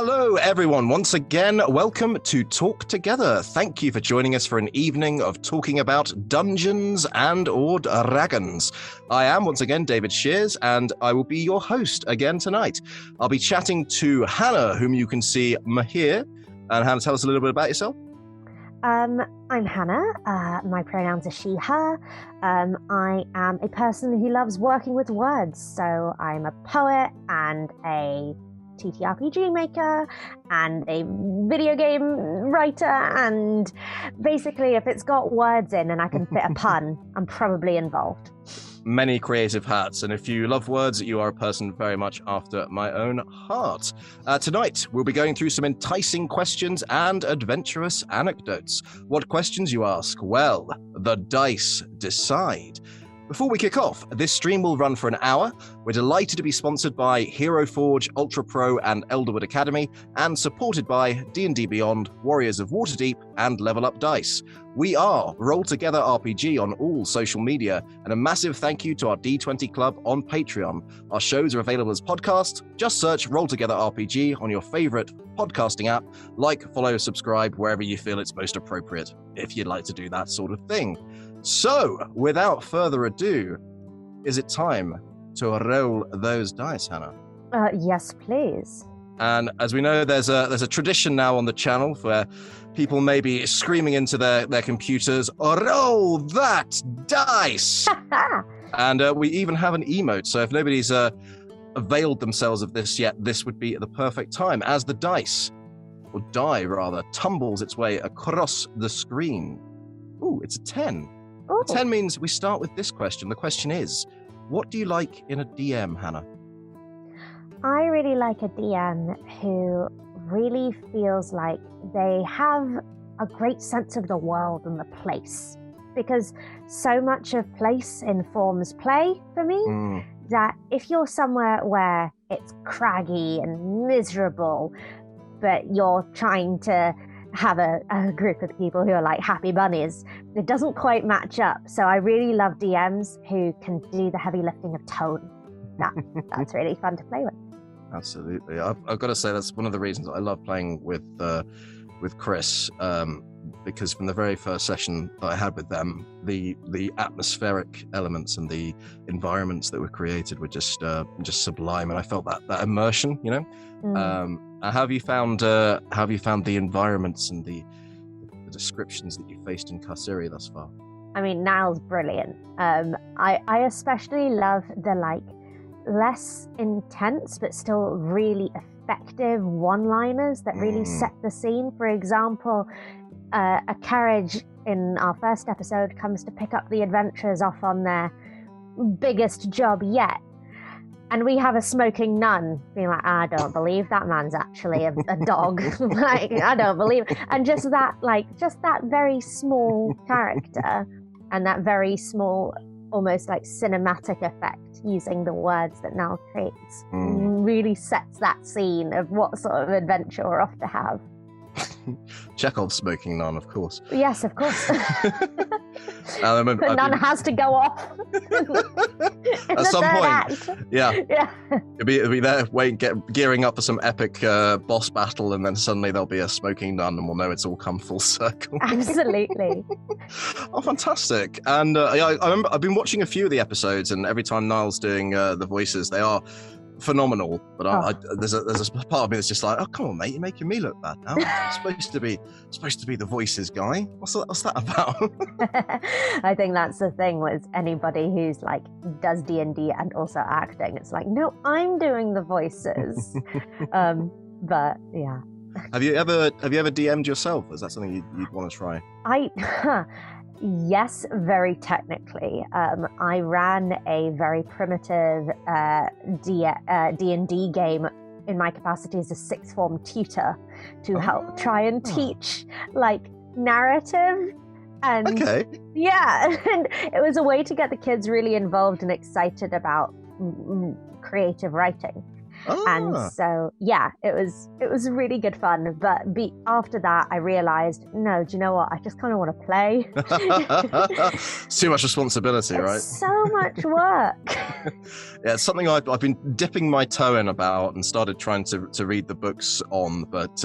Hello, everyone. Once again, welcome to Talk Together. Thank you for joining us for an evening of talking about Dungeons and or Dragons. I am, once again, David Shears, and I will be your host again tonight. I'll be chatting to Hannah, whom you can see here. And Hannah, tell us a little bit about yourself. I'm Hannah. My pronouns are she, her. I am a person who loves working with words. So I'm a poet and a TTRPG maker and a video game writer, and basically if it's got words in and I can fit a pun, I'm probably involved. Many creative hats, and if you love words, you are a person very much after my own heart. Tonight, we'll be going through some enticing questions and adventurous anecdotes. What questions, you ask? Well, the dice decide. Before we kick off, this stream will run for an hour. We're delighted to be sponsored by Hero Forge, Ultra Pro, and Elderwood Academy, and supported by D&D Beyond, Warriors of Waterdeep, and Level Up Dice. We are Roll Together RPG on all social media, and a massive thank you to our D20 Club on Patreon. Our shows are available as podcasts. Just search Roll Together RPG on your favorite podcasting app. Like, follow, subscribe wherever you feel it's most appropriate, if you'd like to do that sort of thing. So, without further ado, is it time to roll those dice, Hannah? Yes, please. And as we know, there's a tradition now on the channel where people may be screaming into their computers, roll that dice! And we even have an emote, so if nobody's availed themselves of this yet, this would be the perfect time, as the dice, or die rather, tumbles its way across the screen. Ooh, it's a 10. Ooh. 10 means we start with this question. The question is, what do you like in a DM, Hannah? I really like a DM who really feels like they have a great sense of the world and the place. Because so much of place informs play for me, that if you're somewhere where it's craggy and miserable, but you're trying to have a group of people who are like happy bunnies, it doesn't quite match up. So I really love DMs who can do the heavy lifting of tone. That's really fun to play with. Absolutely. I've got to say that's one of the reasons I love playing with Chris, because from the very first session that I had with them, the atmospheric elements and the environments that were created were just sublime, and I felt that immersion, you know. How have you found the environments and the descriptions that you faced in Karsiri thus far? I mean, Niall's brilliant. I especially love the like less intense but still really effective one-liners that really set the scene. For example, a carriage in our first episode comes to pick up the adventurers off on their biggest job yet. And we have a smoking nun being like, I don't believe that man's actually a dog. Like, I don't believe it. And just that very small character and that very small, almost like cinematic effect using the words that Niall creates really sets that scene of what sort of adventure we're off to have. Chekhov's smoking nun, of course. Yes, of course. The nun has to go off. At some point. Yeah. It'll be there gearing up for some epic boss battle, and then suddenly there'll be a smoking nun, and we'll know it's all come full circle. Absolutely. Oh, fantastic. And I remember I've been watching a few of the episodes, and every time Niall's doing the voices, they are phenomenal, but there's a part of me that's just like, oh, come on, mate, you're making me look bad now. I'm supposed to be the voices guy. What's that about? I think that's the thing with anybody who's like does D&D and also acting. It's like, no, I'm doing the voices. But yeah. Have you ever DM'd yourself? Is that something you'd want to try? Yes, very technically. I ran a very primitive D&D game in my capacity as a sixth form tutor to help try and teach like narrative. And okay. Yeah, and it was a way to get the kids really involved and excited about creative writing. And so yeah, it was really good fun. But after that, I realized, no, do you know what? I just kind of want to play. It's too much responsibility, right? It's so much work. Yeah, it's something I've been dipping my toe in about and started trying to read the books on, but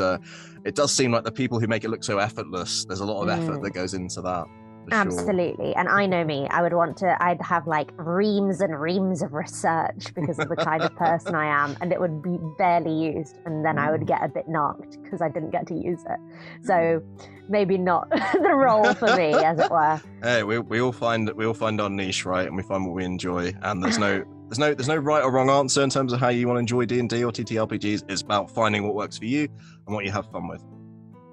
it does seem like the people who make it look so effortless, there's a lot of effort that goes into that. Absolutely. Sure. And I know me, I'd have like reams and reams of research because of the kind of person I am, and it would be barely used, and then I would get a bit knocked because I didn't get to use it. So maybe not the role for me, as it were. Hey, we all find our niche, right? And we find what we enjoy, and there's no right or wrong answer in terms of how you want to enjoy D&D or TTRPGs. It's about finding what works for you and what you have fun with.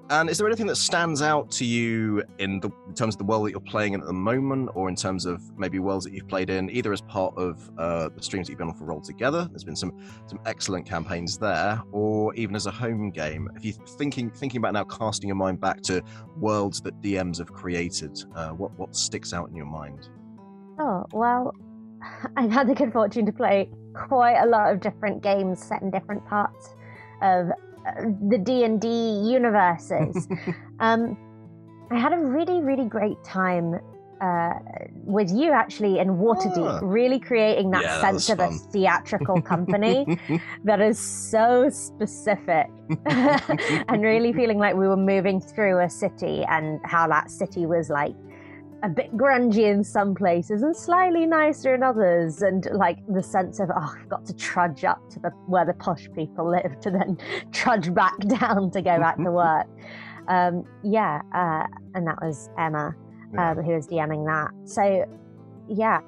And is there anything that stands out to you in terms of the world that you're playing in at the moment, or in terms of maybe worlds that you've played in, either as part of the streams that you've been on for Roll Together? There's been some excellent campaigns there, or even as a home game. If you're thinking about now casting your mind back to worlds that DMs have created, what sticks out in your mind? Oh, well, I've had the good fortune to play quite a lot of different games set in different parts of the D&D universes. I had a really, really great time with you actually in Waterdeep, really creating that sense of a theatrical company that is so specific and really feeling like we were moving through a city, and how that city was like a bit grungy in some places and slightly nicer in others, and like the sense of, I've got to trudge up to where the posh people live to then trudge back down to go back to work. And that was Emma who was DMing that. So yeah,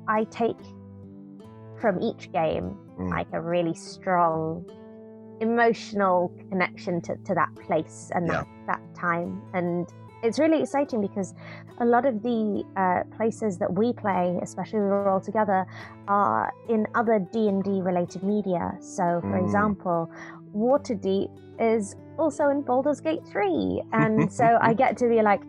I take from each game like a really strong emotional connection to that place and that time, and it's really exciting because a lot of the places that we play, especially when we're all together, are in other D&D related media. So for example, Waterdeep is also in Baldur's Gate 3, and so I get to be like,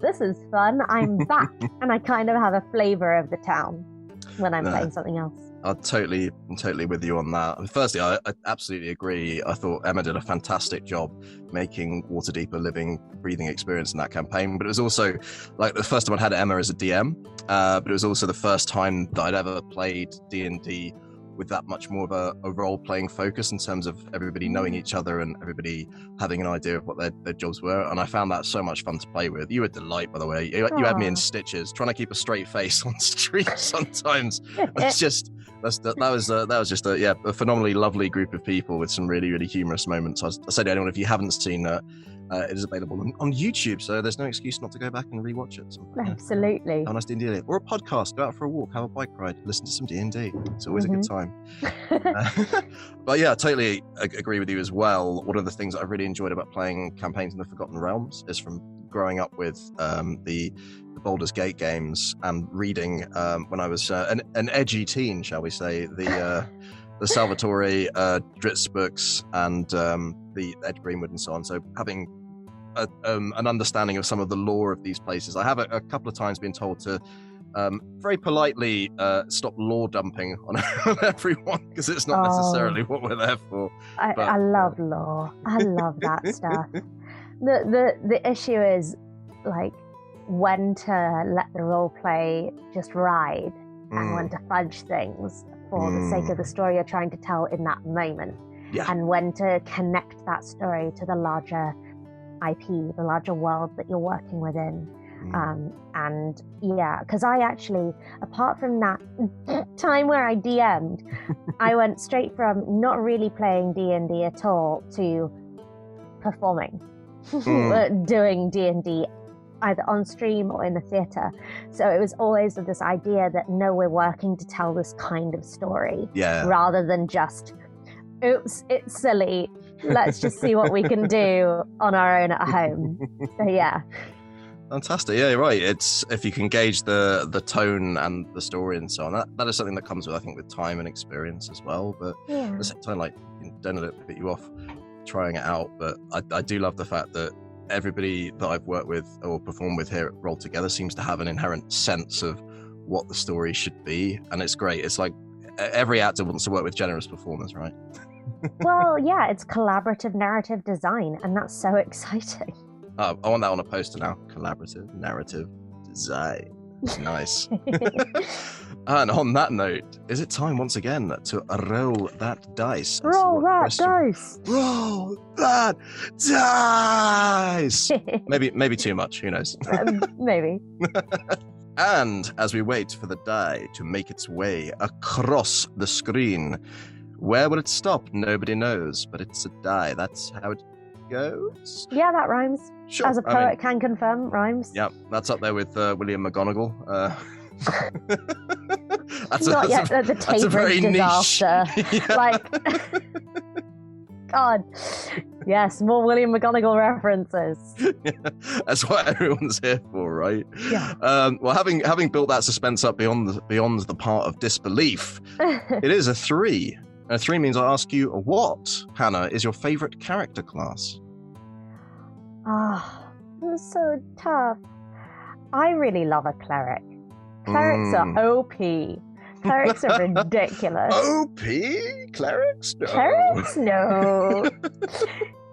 this is fun, I'm back. And I kind of have a flavor of the town when I'm playing something else. I'm totally with you on that. Firstly, I absolutely agree. I thought Emma did a fantastic job making Waterdeep a living, breathing experience in that campaign. But it was also like the first time I had Emma as a DM, but it was also the first time that I'd ever played D&D with that much more of a role-playing focus in terms of everybody knowing each other and everybody having an idea of what their jobs were. And I found that so much fun to play with. You were a delight, by the way. You had me in stitches, trying to keep a straight face on stream sometimes. That was just a phenomenally lovely group of people with some really, really humorous moments. I said to anyone, if you haven't seen it is available on YouTube, so there's no excuse not to go back and rewatch it. So, absolutely. Have a nice D&D, or a podcast. Go out for a walk, have a bike ride, listen to some D&D. It's always a good time. But yeah, I totally agree with you as well. One of the things that I really enjoyed about playing campaigns in the Forgotten Realms is from growing up with the Baldur's Gate games and reading when I was an edgy teen, shall we say, the Salvatore Dritz books and the Ed Greenwood and so on. So having an understanding of some of the lore of these places. I have a couple of times been told to very politely stop lore dumping on everyone, because it's not necessarily what we're there for. I love lore. I love that stuff. The issue is like when to let the role play just ride and when to fudge things for the sake of the story you're trying to tell in that moment, and when to connect that story to the larger IP, the larger world that you're working within. And yeah, because I actually, apart from that time where I DM'd, I went straight from not really playing D&D at all to performing, doing D&D either on stream or in the theatre. So it was always this idea that no, we're working to tell this kind of story, rather than just, oops, it's silly, let's just see what we can do on our own at home. So yeah. Fantastic. Yeah, you're right. It's, if you can gauge the tone and the story and so on, that is something that comes with, I think, with time and experience as well. But at the same time, like, don't let it put you off trying it out. But I do love the fact that everybody that I've worked with or performed with here at Roll Together seems to have an inherent sense of what the story should be, and it's great. It's like every actor wants to work with generous performers, right? Well, yeah, it's collaborative narrative design, and that's so exciting. I want that on a poster now. Collaborative narrative design. Nice. And on that note, is it time once again to roll that dice? Roll that dice. Roll that dice. maybe too much. Who knows? Maybe. And as we wait for the die to make its way across the screen, where will it stop? Nobody knows, but it's a die. That's how it goes. Yeah, that rhymes. Sure. As a poet can confirm, rhymes. Yeah, that's up there with William McGonagall. Not yet the Taybridge disaster. Yeah. Like, God. Yes, more William McGonagall references. Yeah, that's what everyone's here for, right? Yeah. Well, having built that suspense up beyond the part of disbelief, it is a 3. And a 3 means I ask you, what, Hannah, is your favorite character class? It's so tough. I really love a cleric. Clerics are OP. Clerics are ridiculous. OP? Clerics? No. Clerics? No.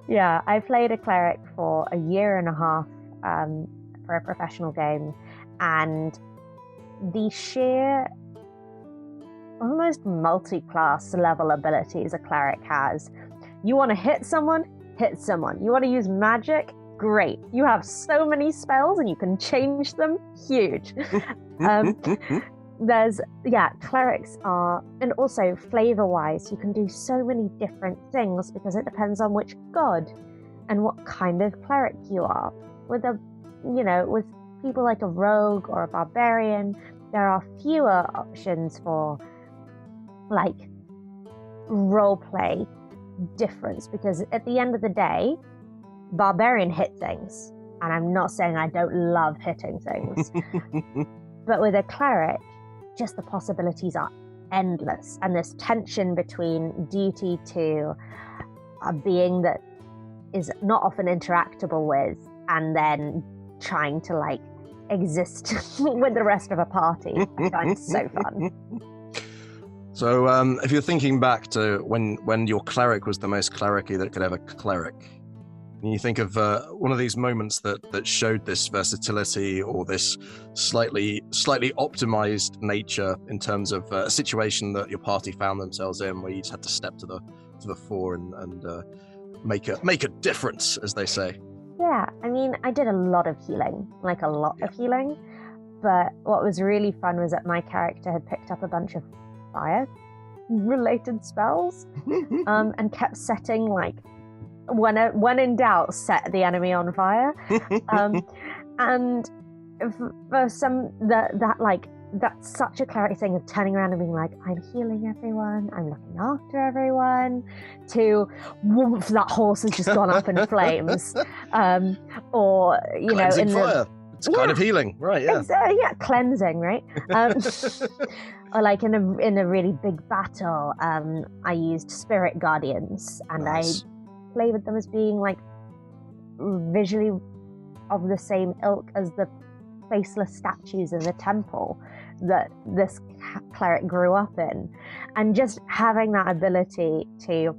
Yeah, I played a cleric for a year and a half for a professional game, and the sheer almost multi-class level abilities a cleric has. You want to hit someone? Hit someone. You want to use magic? Great. You have so many spells and you can change them. Huge. Clerics are, and also flavor-wise, you can do so many different things because it depends on which god and what kind of cleric you are. With people like a rogue or a barbarian, there are fewer options for like roleplay difference, because at the end of the day, barbarian hit things, and I'm not saying I don't love hitting things, but with a cleric, just the possibilities are endless, and this tension between duty to a being that is not often interactable with, and then trying to like exist with the rest of a party, I find so fun. So if you're thinking back to when your cleric was the most clericy that could ever cleric, and you think of one of these moments that showed this versatility or this slightly optimized nature in terms of a situation that your party found themselves in, where you just had to step to the fore and make a difference, as they say. Yeah, I mean, I did a lot of healing, of healing, but what was really fun was that my character had picked up a bunch of fire-related spells, and kept setting, like, when in doubt, set the enemy on fire. And for some, that's such a cleric thing of turning around and being like, I'm healing everyone, I'm looking after everyone, to woof, that horse has just gone up in flames. Or, Cleansing fire. It's kind of healing, right? Yeah. Cleansing, right? Or like in a really big battle, I used spirit guardians, and Nice. I flavored them as being like visually of the same ilk as the faceless statues in the temple that this cleric grew up in, and just having that ability to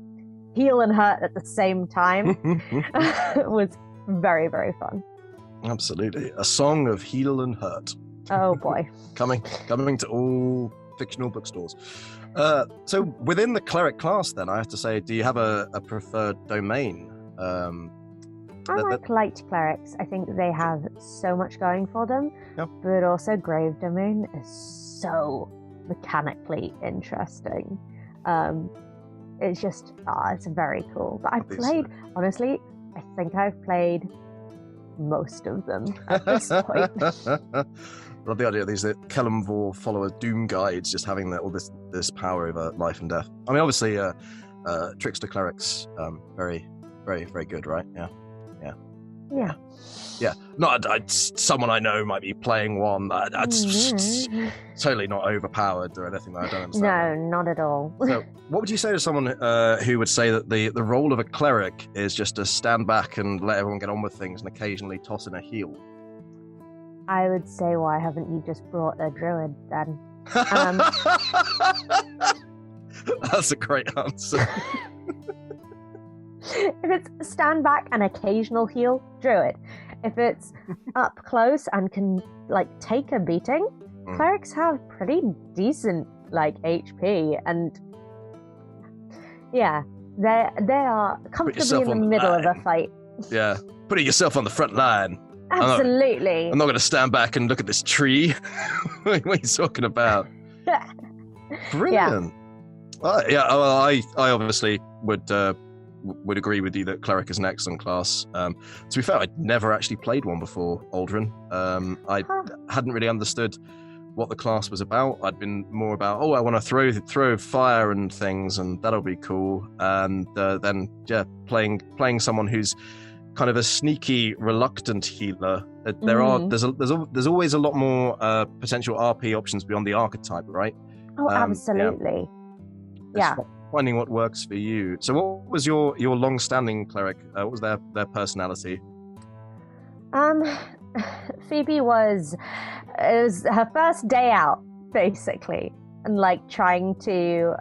heal and hurt at the same time was very, very fun. Absolutely. A song of heal and hurt. Oh boy. Coming to all fictional bookstores. So within the like class then, I have to say, do you have a preferred domain? I like light clerics. I think they have so much going for them, but also grave domain is so mechanically interesting. It's just, it's very cool. But honestly, I think I've played most of them at this point. Love the idea of these Kellamvor follower doom guides just having all this power over life and death. I mean, obviously, trickster clerics, very, very, very good, right? Yeah. Not someone I know might be playing one. That's totally not overpowered or anything that I don't understand. No, not at all. So, what would you say to someone who would say that the role of a cleric is just to stand back and let everyone get on with things and occasionally toss in a heal? I would say, why haven't you just brought a druid then? That's a great answer. If it's stand back and occasional heal, druid. If it's up close and can like take a beating, clerics have pretty decent like HP, and yeah, they are comfortably in the middle of a fight. Yeah, putting yourself on the front line. Absolutely. I'm not going to stand back and look at this tree. What are you talking about? Brilliant. I obviously would agree with you that cleric is an excellent class. To be fair, I'd never actually played one before Aldrin. I hadn't really understood what the class was about. I'd been more about, I want to throw fire and things, and that'll be cool. And then playing someone who's kind of a sneaky, reluctant healer. There's always a lot more potential RP options beyond the archetype, right? Oh, absolutely. Yeah. Finding what works for you. So, what was your long-standing cleric? What was their personality? Phoebe was her first day out, basically, and like trying to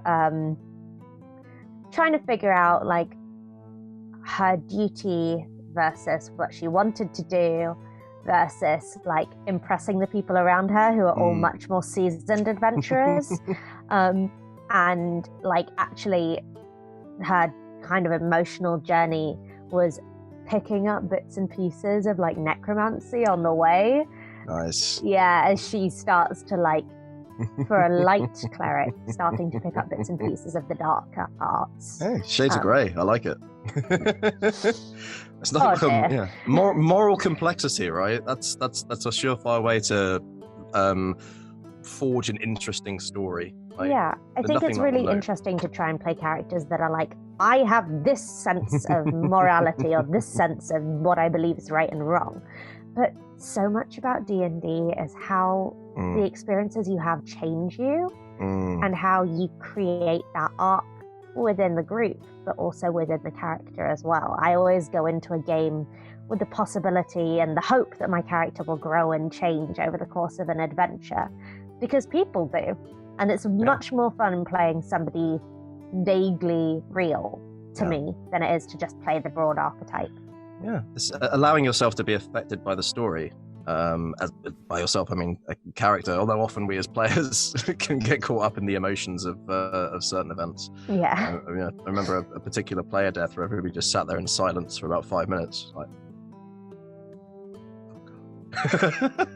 figure out like her duty versus what she wanted to do versus like impressing the people around her who are all much more seasoned adventurers. And like actually her kind of emotional journey was picking up bits and pieces of like necromancy on the way. Nice. Yeah, as she starts to like, for a light cleric, starting to pick up bits and pieces of the darker arts. Hey, shades of grey. I like it. It's not moral complexity, right? That's a surefire way to forge an interesting story. Like, yeah, I think it's really interesting to try and play characters that are like, I have this sense of morality or this sense of what I believe is right and wrong. But so much about D&D is how the experiences you have change you and how you create that arc within the group, but also within the character as well. I always go into a game with the possibility and the hope that my character will grow and change over the course of an adventure, because people do. And it's much more fun playing somebody vaguely real to me than it is to just play the broad archetype. Yeah, it's allowing yourself to be affected by the story. By yourself, I mean a character, although often we as players can get caught up in the emotions of certain events. Yeah. I remember a particular player death where everybody just sat there in silence for about 5 minutes. Like, oh God.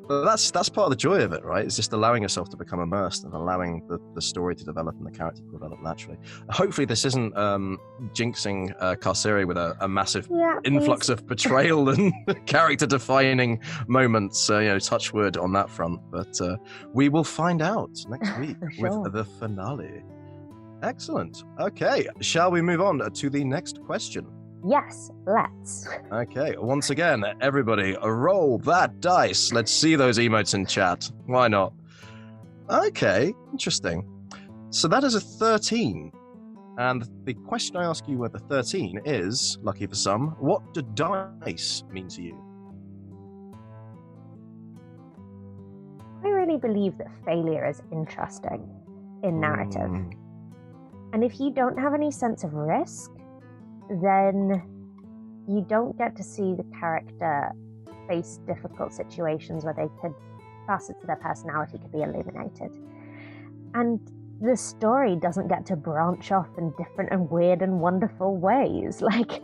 But that's part of the joy of it, right? It's just allowing yourself to become immersed and allowing the story to develop and the character to develop naturally. Hopefully this isn't jinxing Carceri with a massive influx of betrayal and character-defining moments. Touch wood on that front. But we will find out next week with the finale. Excellent. Okay, shall we move on to the next question? Yes, let's. Okay, once again, everybody, roll that dice. Let's see those emotes in chat. Why not? Okay, interesting. So that is a 13. And the question I ask you with the 13 is, lucky for some, what do dice mean to you? I really believe that failure is interesting in narrative. And if you don't have any sense of risk, then you don't get to see the character face difficult situations where facets of their personality could be illuminated. And the story doesn't get to branch off in different and weird and wonderful ways. Like,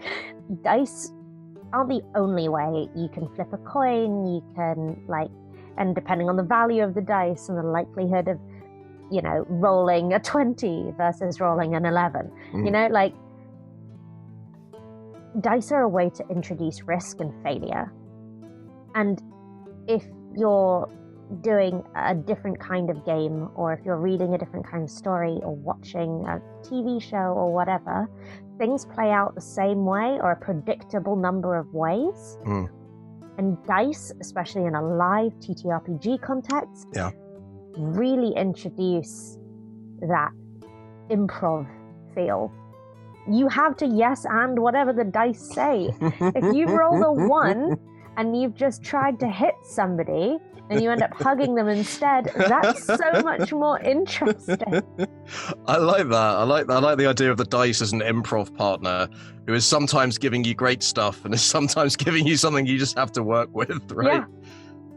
dice aren't the only way. You can flip a coin, you can, and depending on the value of the dice and the likelihood of, rolling a 20 versus rolling an 11, dice are a way to introduce risk and failure. And if you're doing a different kind of game, or if you're reading a different kind of story, or watching a TV show or whatever, things play out the same way or a predictable number of ways. And dice, especially in a live TTRPG context, really introduce that improv feel. You have to yes and whatever the dice say. If you've rolled a 1 and you've just tried to hit somebody and you end up hugging them instead, that's so much more interesting. I like that. I like the idea of the dice as an improv partner who is sometimes giving you great stuff and is sometimes giving you something you just have to work with, right? Yeah.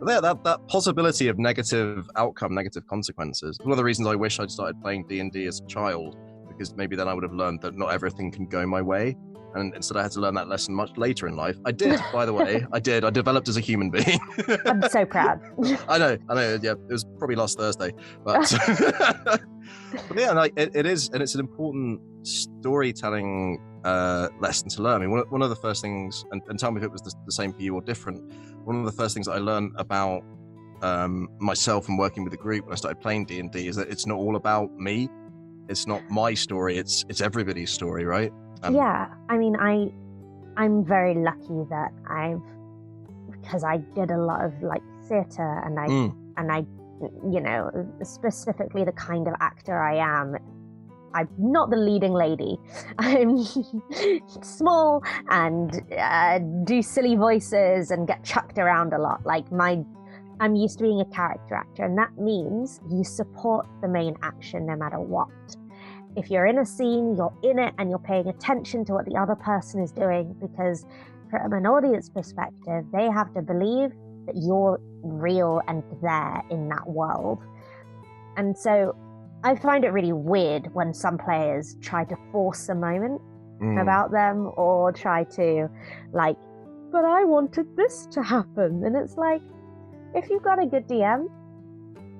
But yeah, that possibility of negative outcome, negative consequences. One of the reasons I wish I'd started playing D&D as a child, because maybe then I would have learned that not everything can go my way. And instead I had to learn that lesson much later in life. I did, by the way. I developed as a human being. I'm so proud. I know. Yeah, it was probably last Thursday. But, but yeah, like, it is, and it's an important storytelling lesson to learn. I mean, one of the first things, and tell me if it was the same for you or different, one of the first things that I learned about myself and working with a group when I started playing D&D is that it's not all about me. It's not my story. It's everybody's story, right? Yeah, I mean, I'm very lucky that because I did a lot of like theatre, and I, you know, specifically the kind of actor I am. I'm not the leading lady. I'm small and do silly voices and get chucked around a lot. Like I'm used to being a character actor, and that means you support the main action no matter what. If you're in a scene, you're in it and you're paying attention to what the other person is doing, because from an audience perspective, they have to believe that you're real and there in that world. And so I find it really weird when some players try to force a moment about them, or try to like, but I wanted this to happen. And it's like, if you've got a good DM,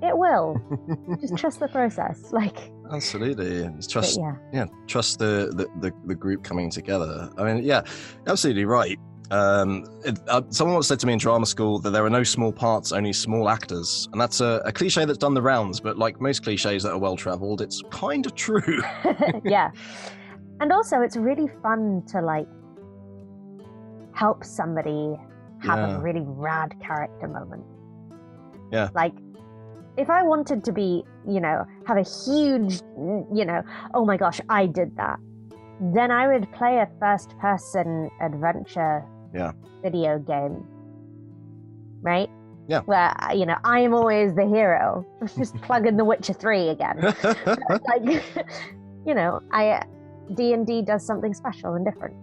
it will. Just trust the process. Like, absolutely. It's trust. Yeah. Trust the group coming together. I mean, yeah, absolutely right. Someone once said to me in drama school that there are no small parts, only small actors, and that's a cliche that's done the rounds. But like most cliches that are well traveled, it's kind of true. Yeah, and also it's really fun to like help somebody have a really rad character moment. Yeah, like, if I wanted to be, you know, have a huge, you know, oh my gosh, I did that, then I would play a first-person adventure video game, right? Yeah. Where, you know, I am always the hero. Just plug in The Witcher 3 again. Like, you know, D&D does something special and different.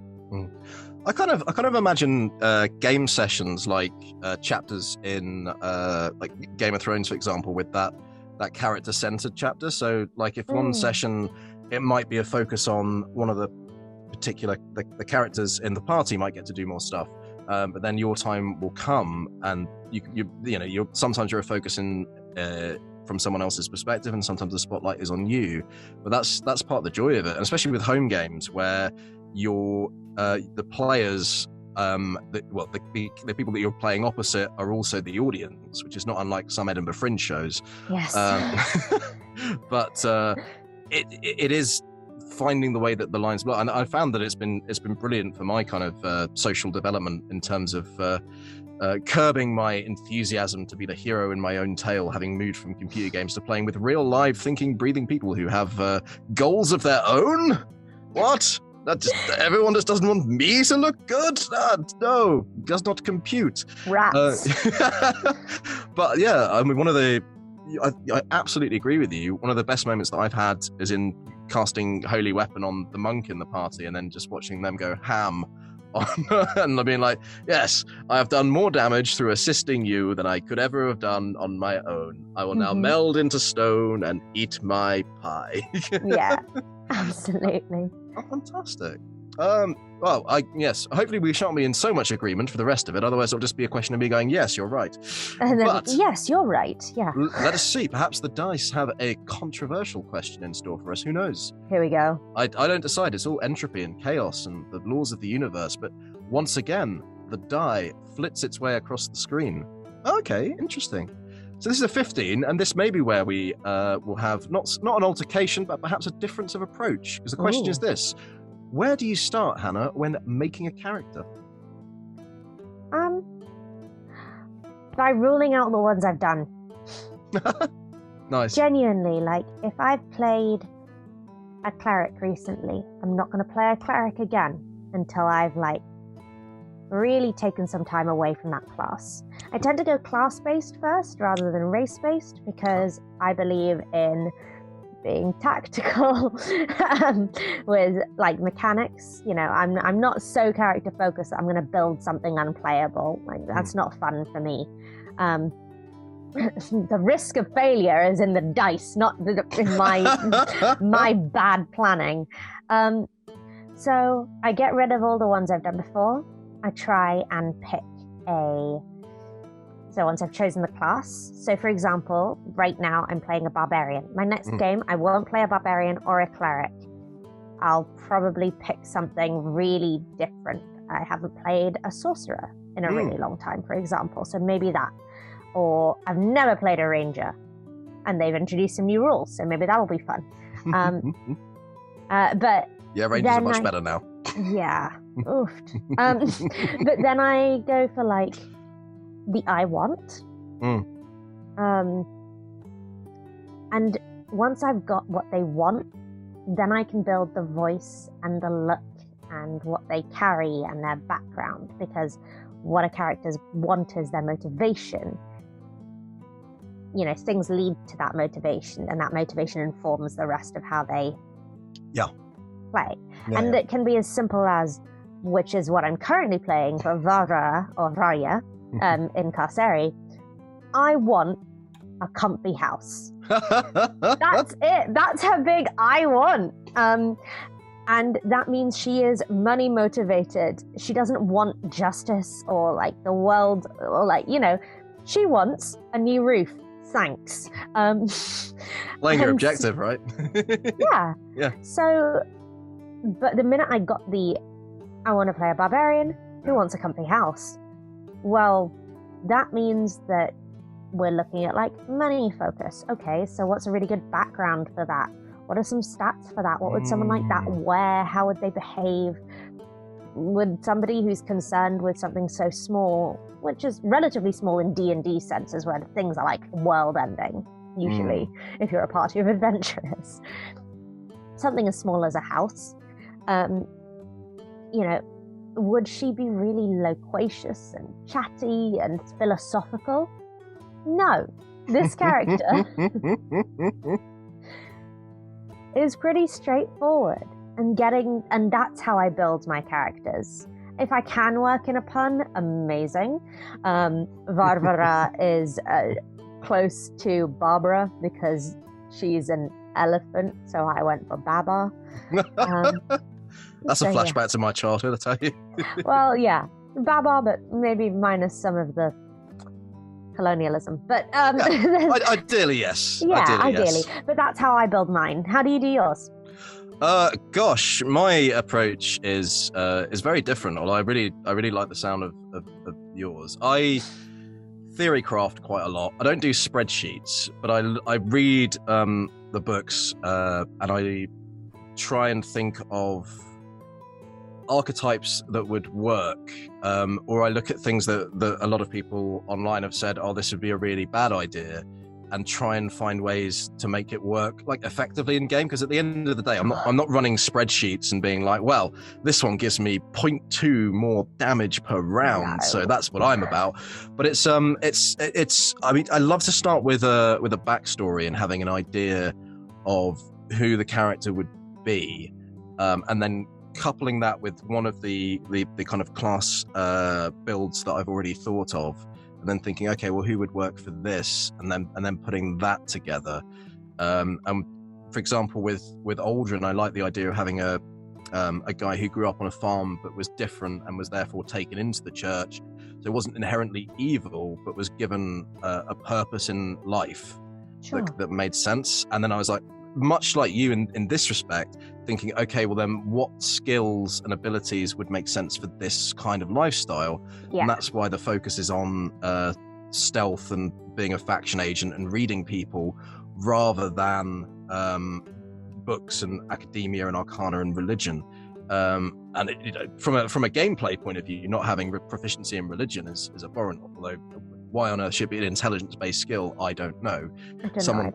I kind of imagine game sessions like chapters in like Game of Thrones, for example, with that character-centered chapter. So like if one session, it might be a focus on one of the particular the characters in the party might get to do more stuff, but then your time will come and you sometimes you're focusing from someone else's perspective, and sometimes the spotlight is on you. But that's part of the joy of it, and especially with home games where you're the players, the people that you're playing opposite are also the audience, which is not unlike some Edinburgh Fringe shows. Yes. But it is finding the way that the lines blur, and I found that it's been brilliant for my kind of social development in terms of curbing my enthusiasm to be the hero in my own tale, having moved from computer games to playing with real, live, thinking, breathing people who have goals of their own. What? Everyone just doesn't want me to look good? No, does not compute. Rats. But yeah, I mean, I absolutely agree with you. One of the best moments that I've had is in casting Holy Weapon on the monk in the party and then just watching them go ham and being like, yes, I have done more damage through assisting you than I could ever have done on my own. I will now meld into stone and eat my pie. Yeah, absolutely. Oh, fantastic. Well, yes, hopefully we shan't be in so much agreement for the rest of it, otherwise it'll just be a question of me going, yes, you're right. And then, but, yes, you're right, yeah. Let us see, perhaps the dice have a controversial question in store for us, who knows? Here we go. I don't decide, it's all entropy and chaos and the laws of the universe, but once again, the die flits its way across the screen. Okay, interesting. So this is a 15, and this may be where we will have not an altercation, but perhaps a difference of approach, because the question is this. Where do you start, Hannah, when making a character? By ruling out the ones I've done. Nice. Genuinely, like, if I've played a cleric recently, I'm not going to play a cleric again until I've, like, really taken some time away from that class. I tend to go class-based first rather than race-based because I believe in being tactical with like mechanics. You know, I'm not so character focused that I'm going to build something unplayable. Like that's not fun for me. The risk of failure is in the dice, not in my bad planning. So I get rid of all the ones I've done before. I try and pick so once I've chosen the class. So for example, right now I'm playing a barbarian. My next game, I won't play a barbarian or a cleric. I'll probably pick something really different. I haven't played a sorcerer in a really long time, for example. So maybe that. Or I've never played a ranger and they've introduced some new rules. So maybe that'll be fun. But yeah, rangers are much better now. Yeah. Oofed. But then I go for like the I want. And once I've got what they want, then I can build the voice and the look and what they carry and their background, because what a character's want is their motivation. You know, things lead to that motivation, and that motivation informs the rest of how they play. And it can be as simple as, which is what I'm currently playing for Vara or Raya in Carceri. I want a comfy house. That's it. That's how big I want. And that means she is money motivated. She doesn't want justice or like the world or like, you know, she wants a new roof. Thanks. Playing your objective, right? Yeah. So, but the minute I got I want to play a barbarian who wants a comfy house. Well, that means that we're looking at like money focus. Okay, so what's a really good background for that? What are some stats for that? What would someone like that wear? How would they behave? Would somebody who's concerned with something so small, which is relatively small in D&D senses, where things are like world-ending, usually, if you're a party of adventurers. Something as small as a house, you know, would she be really loquacious and chatty and philosophical? No. This character is pretty straightforward, and that's how I build my characters. If I can work in a pun, amazing. Varvara is close to Barbara because she's an elephant, so I went for Baba. That's a flashback to my childhood, I tell you. Well, yeah, Baba, but maybe minus some of the colonialism. But ideally, yes. Yeah, ideally. Yes. But that's how I build mine. How do you do yours? Gosh, my approach is very different. Although I really like the sound of yours. I theory craft quite a lot. I don't do spreadsheets, but I read the books and I try and think of archetypes that would work, or I look at things that a lot of people online have said, oh, this would be a really bad idea, and try and find ways to make it work like effectively in game. Because at the end of the day, I'm not running spreadsheets and being like, well, this one gives me 0.2 more damage per round, so that's what I'm about. But it's I mean, I love to start with a backstory and having an idea of who the character would be, and then coupling that with one of the kind of class builds that I've already thought of, and then thinking, okay, well, who would work for this, and then putting that together. And for example, with Aldrin, I like the idea of having a guy who grew up on a farm but was different and was therefore taken into the church. So it wasn't inherently evil, but was given a purpose in life that made sense. And then I was like, much like you in this respect, thinking, okay, well then what skills and abilities would make sense for this kind of lifestyle? And that's why the focus is on stealth and being a faction agent and reading people, rather than books and academia and arcana and religion. And from a gameplay point of view, not having proficiency in religion is abhorrent, although why on earth should it be an intelligence-based skill? I don't know.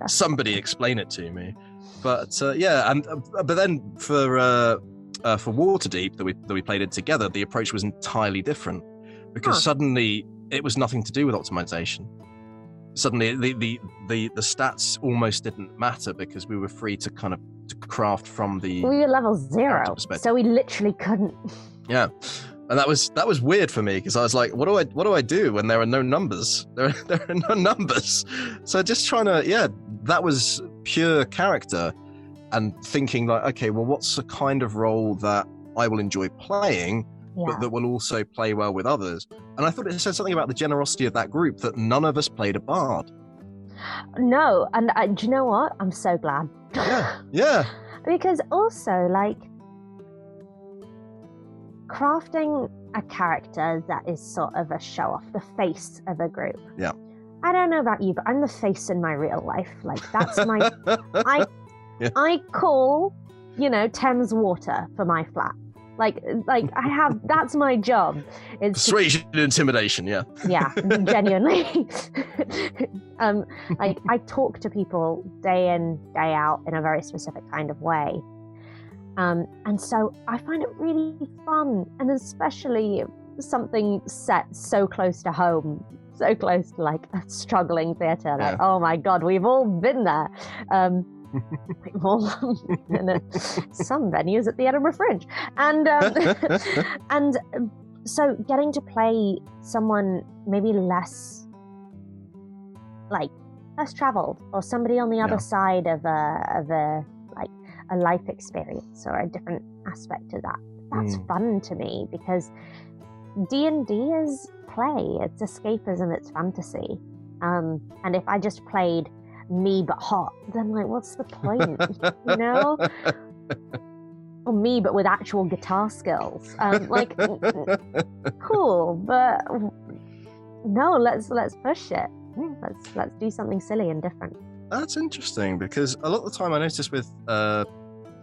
Somebody explain it to me. But but then for for Waterdeep that we played it together, the approach was entirely different, because suddenly it was nothing to do with optimization. Suddenly the stats almost didn't matter because we were free to kind of craft from the. We were level 0, so we literally couldn't. Yeah, and that was weird for me because I was like, what do I do when there are no numbers? There are no numbers. So just trying to, that was pure character, and thinking like, okay, well, what's the kind of role that I will enjoy playing, but that will also play well with others? And I thought it said something about the generosity of that group that none of us played a bard. No, and do you know what? I'm so glad. Yeah. Because also, like, crafting a character that is sort of a show-off, the face of a group. Yeah. I don't know about you, but I'm the face in my real life. Like, that's my... I call, Thames Water for my flat. Like I have, that's my job. It's persuasion and intimidation, yeah. Yeah, genuinely. I talk to people day in, day out in a very specific kind of way. And so I find it really fun, and especially something set so close to home, so close to like a struggling theatre. Like, oh my God, we've all been there. Some venues at the Edinburgh Fringe, and so getting to play someone maybe less traveled, or somebody on the other side of a life experience or a different aspect to that's fun to me, because D&D is play, it's escapism, it's fantasy, and if I just played me but hot, then like, what's the point? Or me but with actual guitar skills, cool, but no, let's push it. Let's do something silly and different. That's interesting, because a lot of the time I notice with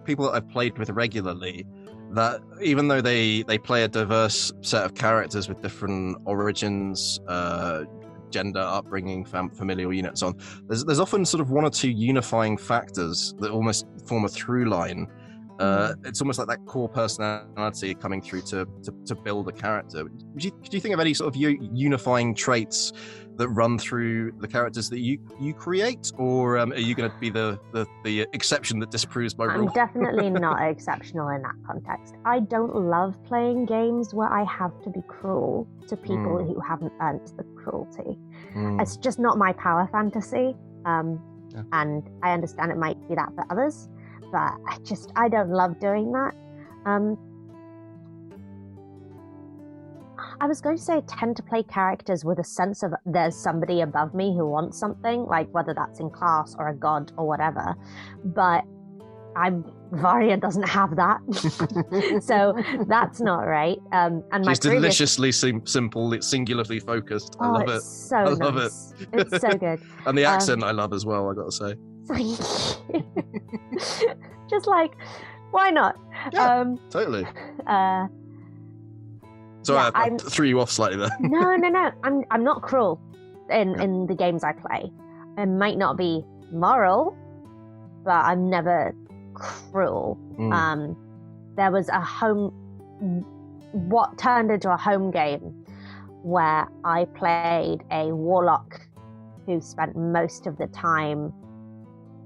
people that I've played with regularly, that even though they play a diverse set of characters with different origins, gender, upbringing, familial units on, there's often sort of one or two unifying factors that almost form a through line. It's almost like that core personality coming through to build a character. Could you think of any sort of unifying traits that run through the characters that you create, or are you going to be the exception that disproves my rule? I'm definitely not exceptional in that context. I don't love playing games where I have to be cruel to people who haven't earned the cruelty. It's just not my power fantasy, and I understand it might be that for others, but I don't love doing that. I was going to say I tend to play characters with a sense of there's somebody above me who wants something, like whether that's in class or a god or whatever, but Varia doesn't have that. So that's not right. And she's deliciously simple, it's singularly focused. I love it. So I nice. love it. It's so good. And the accent I love as well, I gotta say. Just like, why not? Yeah, totally. Sorry, I threw you off slightly there. No. I'm not cruel in the games I play. I might not be moral, but I'm never cruel. There was what turned into a home game where I played a warlock who spent most of the time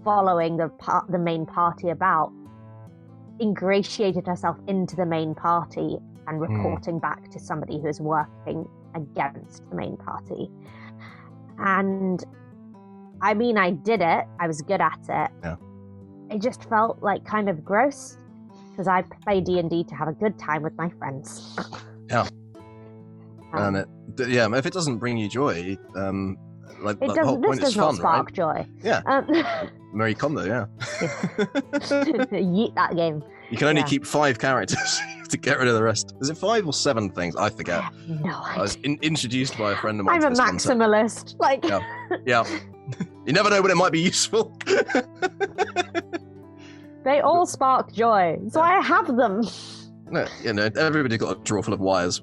following the main party about, ingratiated herself into the main party and reporting back to somebody who is working against the main party. And I mean, I did it. I was good at it. Yeah. It just felt like kind of gross, because I play D&D to have a good time with my friends. Yeah. And if it doesn't bring you joy, like it the whole point is fun, not spark right? joy. Yeah. Marie Kondo, yeah. Yeet that game. You can only keep 5 characters to get rid of the rest. Is it 5 or 7 things? I forget. No, I was introduced by a friend of mine. I'm a maximalist. Like, yeah. You never know when it might be useful. They all spark joy, so I have them. No, everybody's got a drawer full of wires.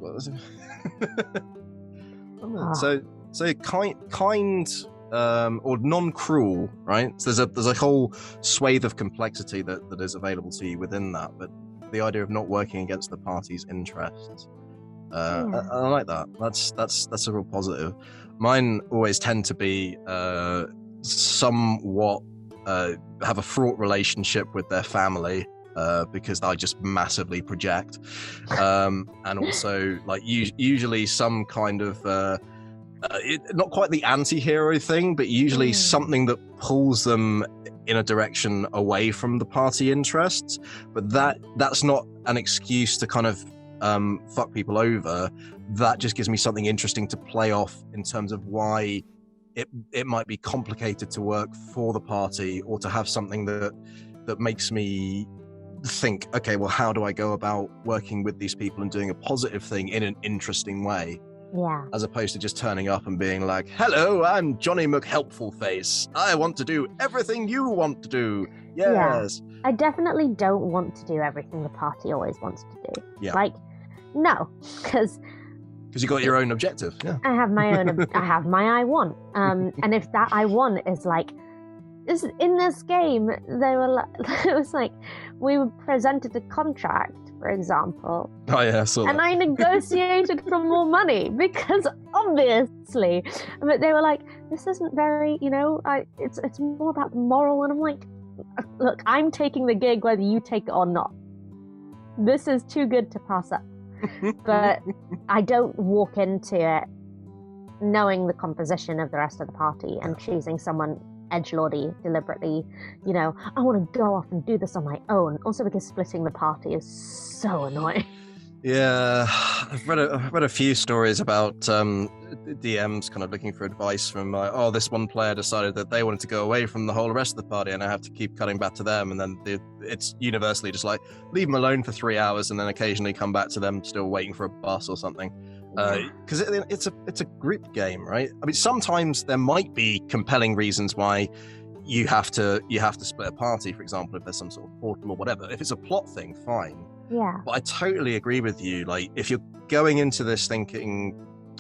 So kind or non-cruel, right? So there's a whole swathe of complexity that is available to you within that. But the idea of not working against the party's interests. I like that. That's a real positive. Mine always tend to be somewhat have a fraught relationship with their family, because I just massively project, and also like usually some kind of not quite the anti-hero thing, but usually something that pulls them in a direction away from the party interests. But that's not an excuse to kind of fuck people over. That just gives me something interesting to play off in terms of why it might be complicated to work for the party, or to have something that makes me think, okay, well, how do I go about working with these people and doing a positive thing in an interesting way? Yeah. As opposed to just turning up and being like, hello, I'm Johnny McHelpfulface. I want to do everything you want to do. Yes. Yeah. I definitely don't want to do everything the party always wants to do. Yeah. Like, no, because you got your own objective. Yeah. I have my own. I have my I want. And if that I want is like, in this game, they were it was like we were presented a contract, for example. Oh yeah, I saw that. And I negotiated for more money because obviously, but they were like, this isn't very, it's more about the moral. And I'm like, look, I'm taking the gig whether you take it or not. This is too good to pass up. But I don't walk into it knowing the composition of the rest of the party and choosing someone edgelordy deliberately. I want to go off and do this on my own. Also because splitting the party is so annoying. Yeah, I've read a few stories about DMs kind of looking for advice from this one player decided that they wanted to go away from the whole rest of the party, and I have to keep cutting back to them, and then it's universally just like leave them alone for 3 hours and then occasionally come back to them still waiting for a bus or something, because it's a group game, right? I mean, sometimes there might be compelling reasons why you have to split a party, for example, if there's some sort of portal or whatever. If it's a plot thing, fine. Yeah. But I totally agree with you. Like, if you're going into this thinking,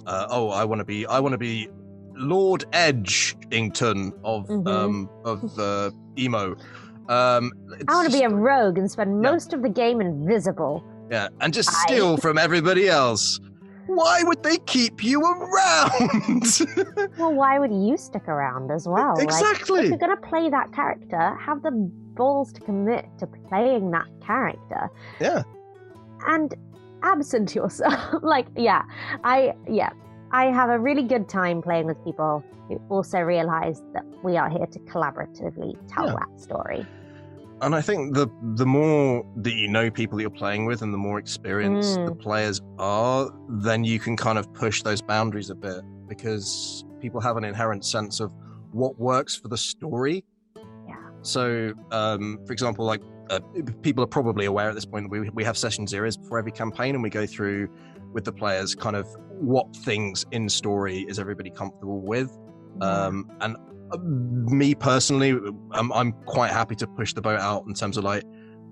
I want to be Lord Edgington of emo. I want to be a rogue and spend most of the game invisible. Yeah, and just steal from everybody else. Why would they keep you around? Well, why would you stick around as well? Exactly. Like, if you're going to play that character, have the balls to commit to playing that character. Yeah. And absent yourself. I have a really good time playing with people who also realize that we are here to collaboratively tell that story. And I think the more that you know people that you're playing with and the more experienced the players are, then you can kind of push those boundaries a bit, because people have an inherent sense of what works for the story. Yeah. So, for example, like people are probably aware at this point that we have session zeros before every campaign, and we go through with the players kind of what things in story is everybody comfortable with. And me personally, I'm quite happy to push the boat out in terms of like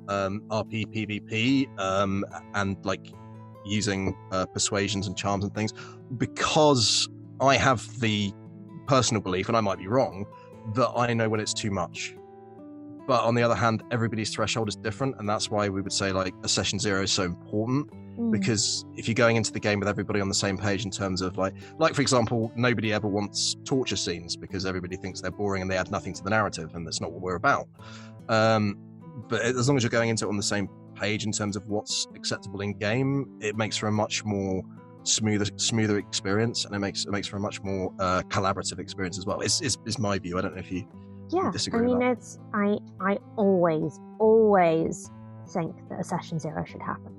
RP, PvP, and like using persuasions and charms and things, because I have the personal belief, and I might be wrong, that I know when it's too much. But on the other hand, everybody's threshold is different, and that's why we would say like a session zero is so important. Because if you're going into the game with everybody on the same page in terms of like for example, nobody ever wants torture scenes because everybody thinks they're boring and they add nothing to the narrative, and that's not what we're about. But as long as you're going into it on the same page in terms of what's acceptable in game, it makes for a much more smoother experience, and it makes for a much more collaborative experience as well. Is my view. I don't know if you disagree. I mean, with that. I always think that a session zero should happen.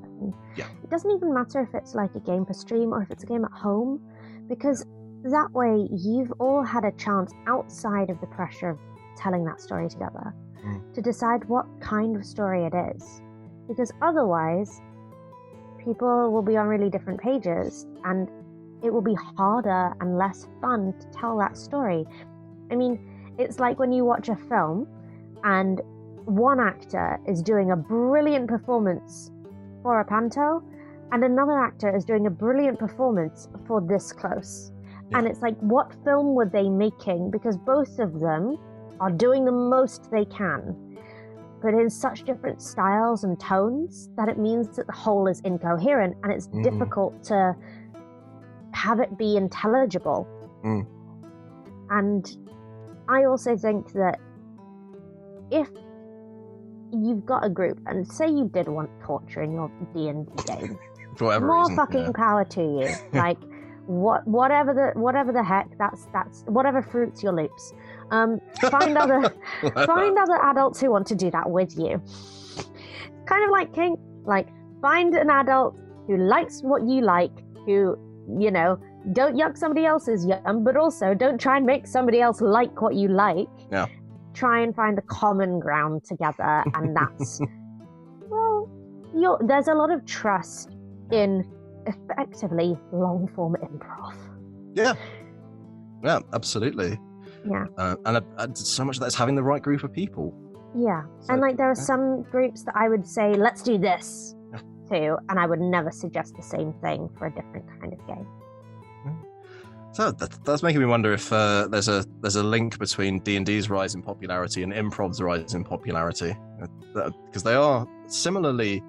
Yeah. It doesn't even matter if it's like a game for stream or if it's a game at home, because that way you've all had a chance outside of the pressure of telling that story together to decide what kind of story it is. Because otherwise, people will be on really different pages and it will be harder and less fun to tell that story. I mean, it's like when you watch a film and one actor is doing a brilliant performance for a panto, and another actor is doing a brilliant performance for this close. And it's like, what film were they making? Because both of them are doing the most they can. but in such different styles and tones that it means that the whole is incoherent, and it's difficult to have it be intelligible. And I also think that if you've got a group, and say you did want torture in your D&D game, for whatever more reason, fucking power to you. Like, whatever the heck, that's whatever fruits your loops. Find other adults who want to do that with you. Kind of like kink. Like, find an adult who likes what you like, who, you know, don't yuck somebody else's yum, but also don't try and make somebody else like what you like. Yeah. Try and find a common ground together, and that's well, there's a lot of trust in effectively long form improv. Yeah, absolutely. Yeah, and so much of that is having the right group of people. Yeah, so, and like there are some groups that I would say, let's do this too, and I would never suggest the same thing for a different kind of game. So that's making me wonder if there's a link between D&D's rise in popularity and improv's rise in popularity, because they are similarly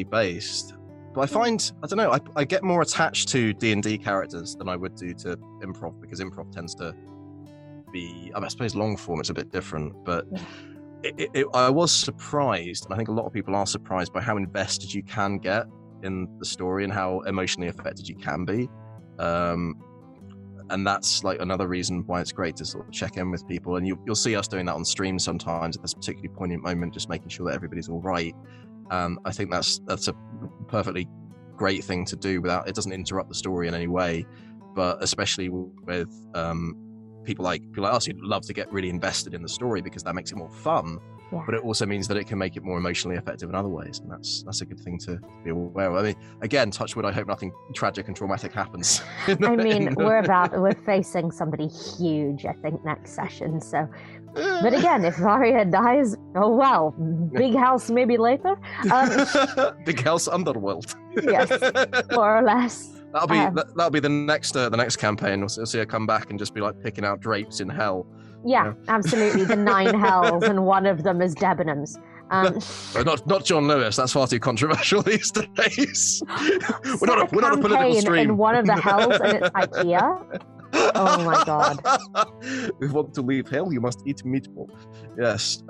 based. But I find, I don't know, I get more attached to D&D characters than I would do to improv, because improv tends to be, I suppose long form it's a bit different, but I was surprised, and I think a lot of people are surprised by how invested you can get in the story and how emotionally affected you can be. And that's like another reason why it's great to sort of check in with people, and you'll see us doing that on stream sometimes at this particularly poignant moment, just making sure that everybody's all right. I think that's a perfectly great thing to do without, it doesn't interrupt the story in any way, but especially with people like us who love to get really invested in the story, because that makes it more fun. Yeah. But it also means that it can make it more emotionally effective in other ways, and that's a good thing to be aware of. I mean, again, touch wood, I hope nothing tragic and traumatic happens. We're facing somebody huge, I think, next session. So, but again, if Varia dies, oh well, big house maybe later. Big house underworld. Yes, more or less. That'll be the next campaign. We'll see her come back and just be like picking out drapes in hell. Yeah, absolutely. The 9 hells, and one of them is Debenhams. Not John Lewis. That's far too controversial these days. we're not a political stream. In one of the hells, and it's IKEA. Oh my god! If you want to leave hell, you must eat meatball. Yes.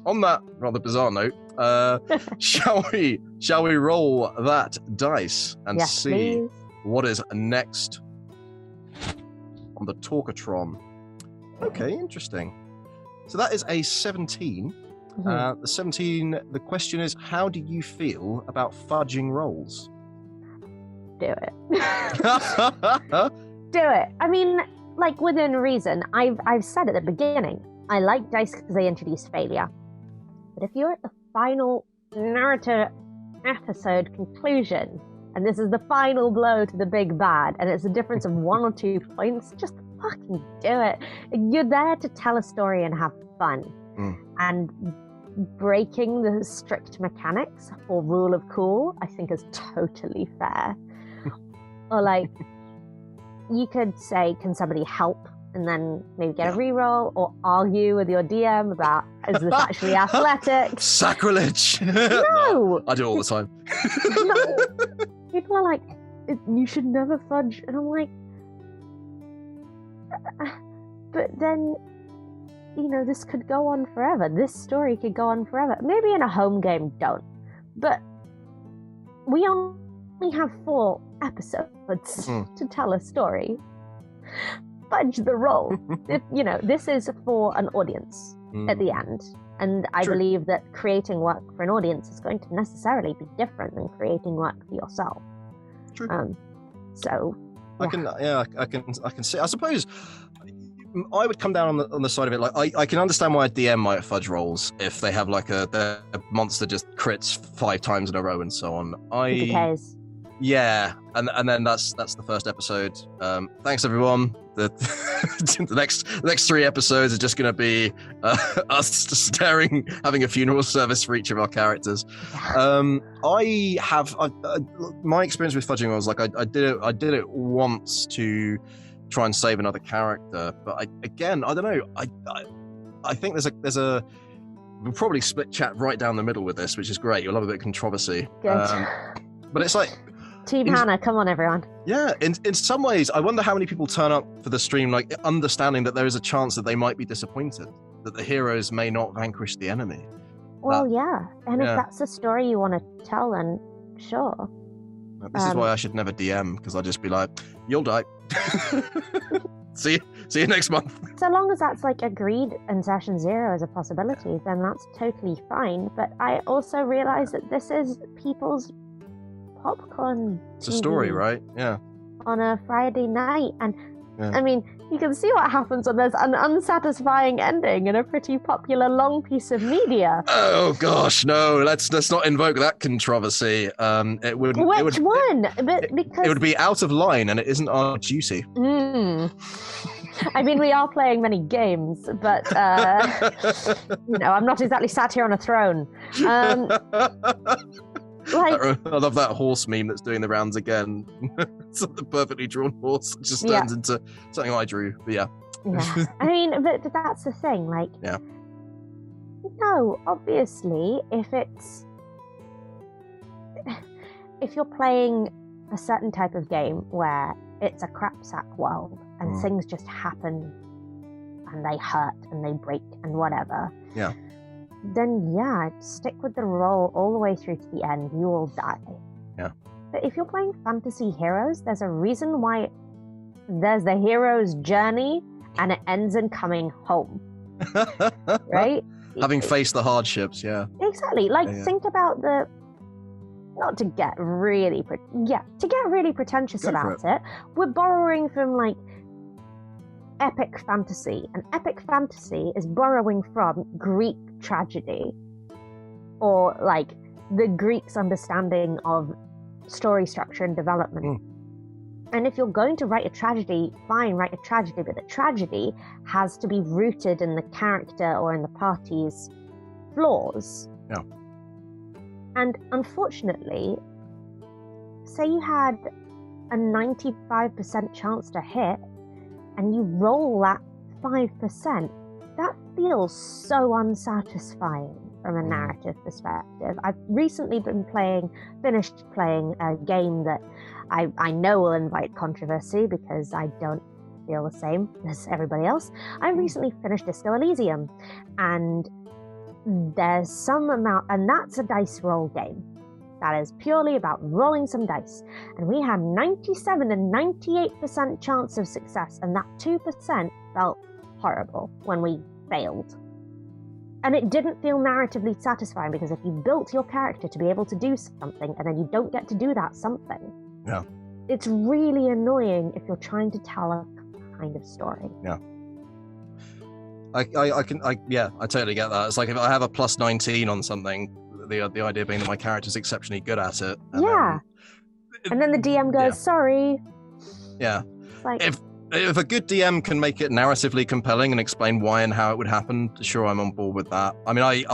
On that rather bizarre note, shall we roll that dice and see please. What is next on the Talkatron? Okay, interesting. So that is a 17. The 17. The question is, how do you feel about fudging rolls? Do it. Do it. I mean, like, within reason. I've said at the beginning, I like dice because they introduce failure. But if you're at the final narrative episode conclusion, and this is the final blow to the big bad, and it's a difference of 1 or 2 points, just fucking do it. You're there to tell a story and have fun. And breaking the strict mechanics or rule of cool, I think, is totally fair. Or like, you could say, can somebody help? And then maybe get a reroll, or argue with your DM about, is this actually athletic? Sacrilege! No! I do it all the time. No. People are like, you should never fudge. And I'm like, but then, you know, this could go on forever. This story could go on forever. Maybe in a home game, don't. But we only have 4 episodes to tell a story. Fudge the roll. You know, this is for an audience at the end. And I believe that creating work for an audience is going to necessarily be different than creating work for yourself. True. So I can see. I suppose I would come down on the side of it. Like, I can understand why a DM might fudge rolls if they have like a monster just crits 5 times in a row and so on. Yeah, and then that's the first episode. Thanks everyone. The next 3 episodes are just going to be us staring, having a funeral service for each of our characters. My experience with fudging rolls, like I did it once to try and save another character, but I don't know. I think there's we'll probably split chat right down the middle with this, which is great. You'll love a bit of controversy. Good. But it's like Team Hannah, come on, everyone. Yeah, in some ways, I wonder how many people turn up for the stream, like understanding that there is a chance that they might be disappointed, that the heroes may not vanquish the enemy. Well, yeah, and if that's the story you want to tell, then sure. This is why I should never DM, because I'd just be like, "You'll die." See you next month. So long as that's like agreed in session 0 as a possibility, then that's totally fine. But I also realize that this is people's popcorn. It's a story, right? Yeah. On a Friday night, and I mean, you can see what happens when there's an unsatisfying ending in a pretty popular long piece of media. Oh gosh, no! Let's not invoke that controversy. It would. Which one? Because it would be out of line, and it isn't our duty. I mean, we are playing many games, but I'm not exactly sat here on a throne. I love that horse meme that's doing the rounds again. It's the perfectly drawn horse. It just turns into something I drew. But yeah. I mean, but that's the thing. Like, no, obviously, if you're playing a certain type of game where it's a crapsack world and things just happen and they hurt and they break and whatever. Yeah. Then stick with the role all the way through to the end. You will die. Yeah. But if you're playing fantasy heroes, there's a reason why there's the hero's journey and it ends in coming home. Right? Having faced the hardships, Exactly. Like, think about not to get really pretentious about it. We're borrowing from like epic fantasy, and epic fantasy is borrowing from Greek tragedy, or like the Greeks' understanding of story structure and development. And if you're going to write a tragedy, fine, write a tragedy, but the tragedy has to be rooted in the character or in the party's flaws. Yeah. And unfortunately, say you had a 95% chance to hit, and you roll that 5%, that feels so unsatisfying from a narrative perspective. I've recently finished playing a game that I know will invite controversy because I don't feel the same as everybody else. I recently finished Disco Elysium, and there's some amount, and that's a dice roll game. That is purely about rolling some dice. And we had 97 and 98% chance of success, and that 2% felt horrible when we failed. And it didn't feel narratively satisfying, because if you built your character to be able to do something and then you don't get to do that something, it's really annoying if you're trying to tell a kind of story. I totally get that. It's like if I have a plus 19 on something, the idea being that my character's exceptionally good at it. And then the DM goes, sorry. Yeah. Like, if a good DM can make it narratively compelling and explain why and how it would happen, sure, I'm on board with that. I mean, I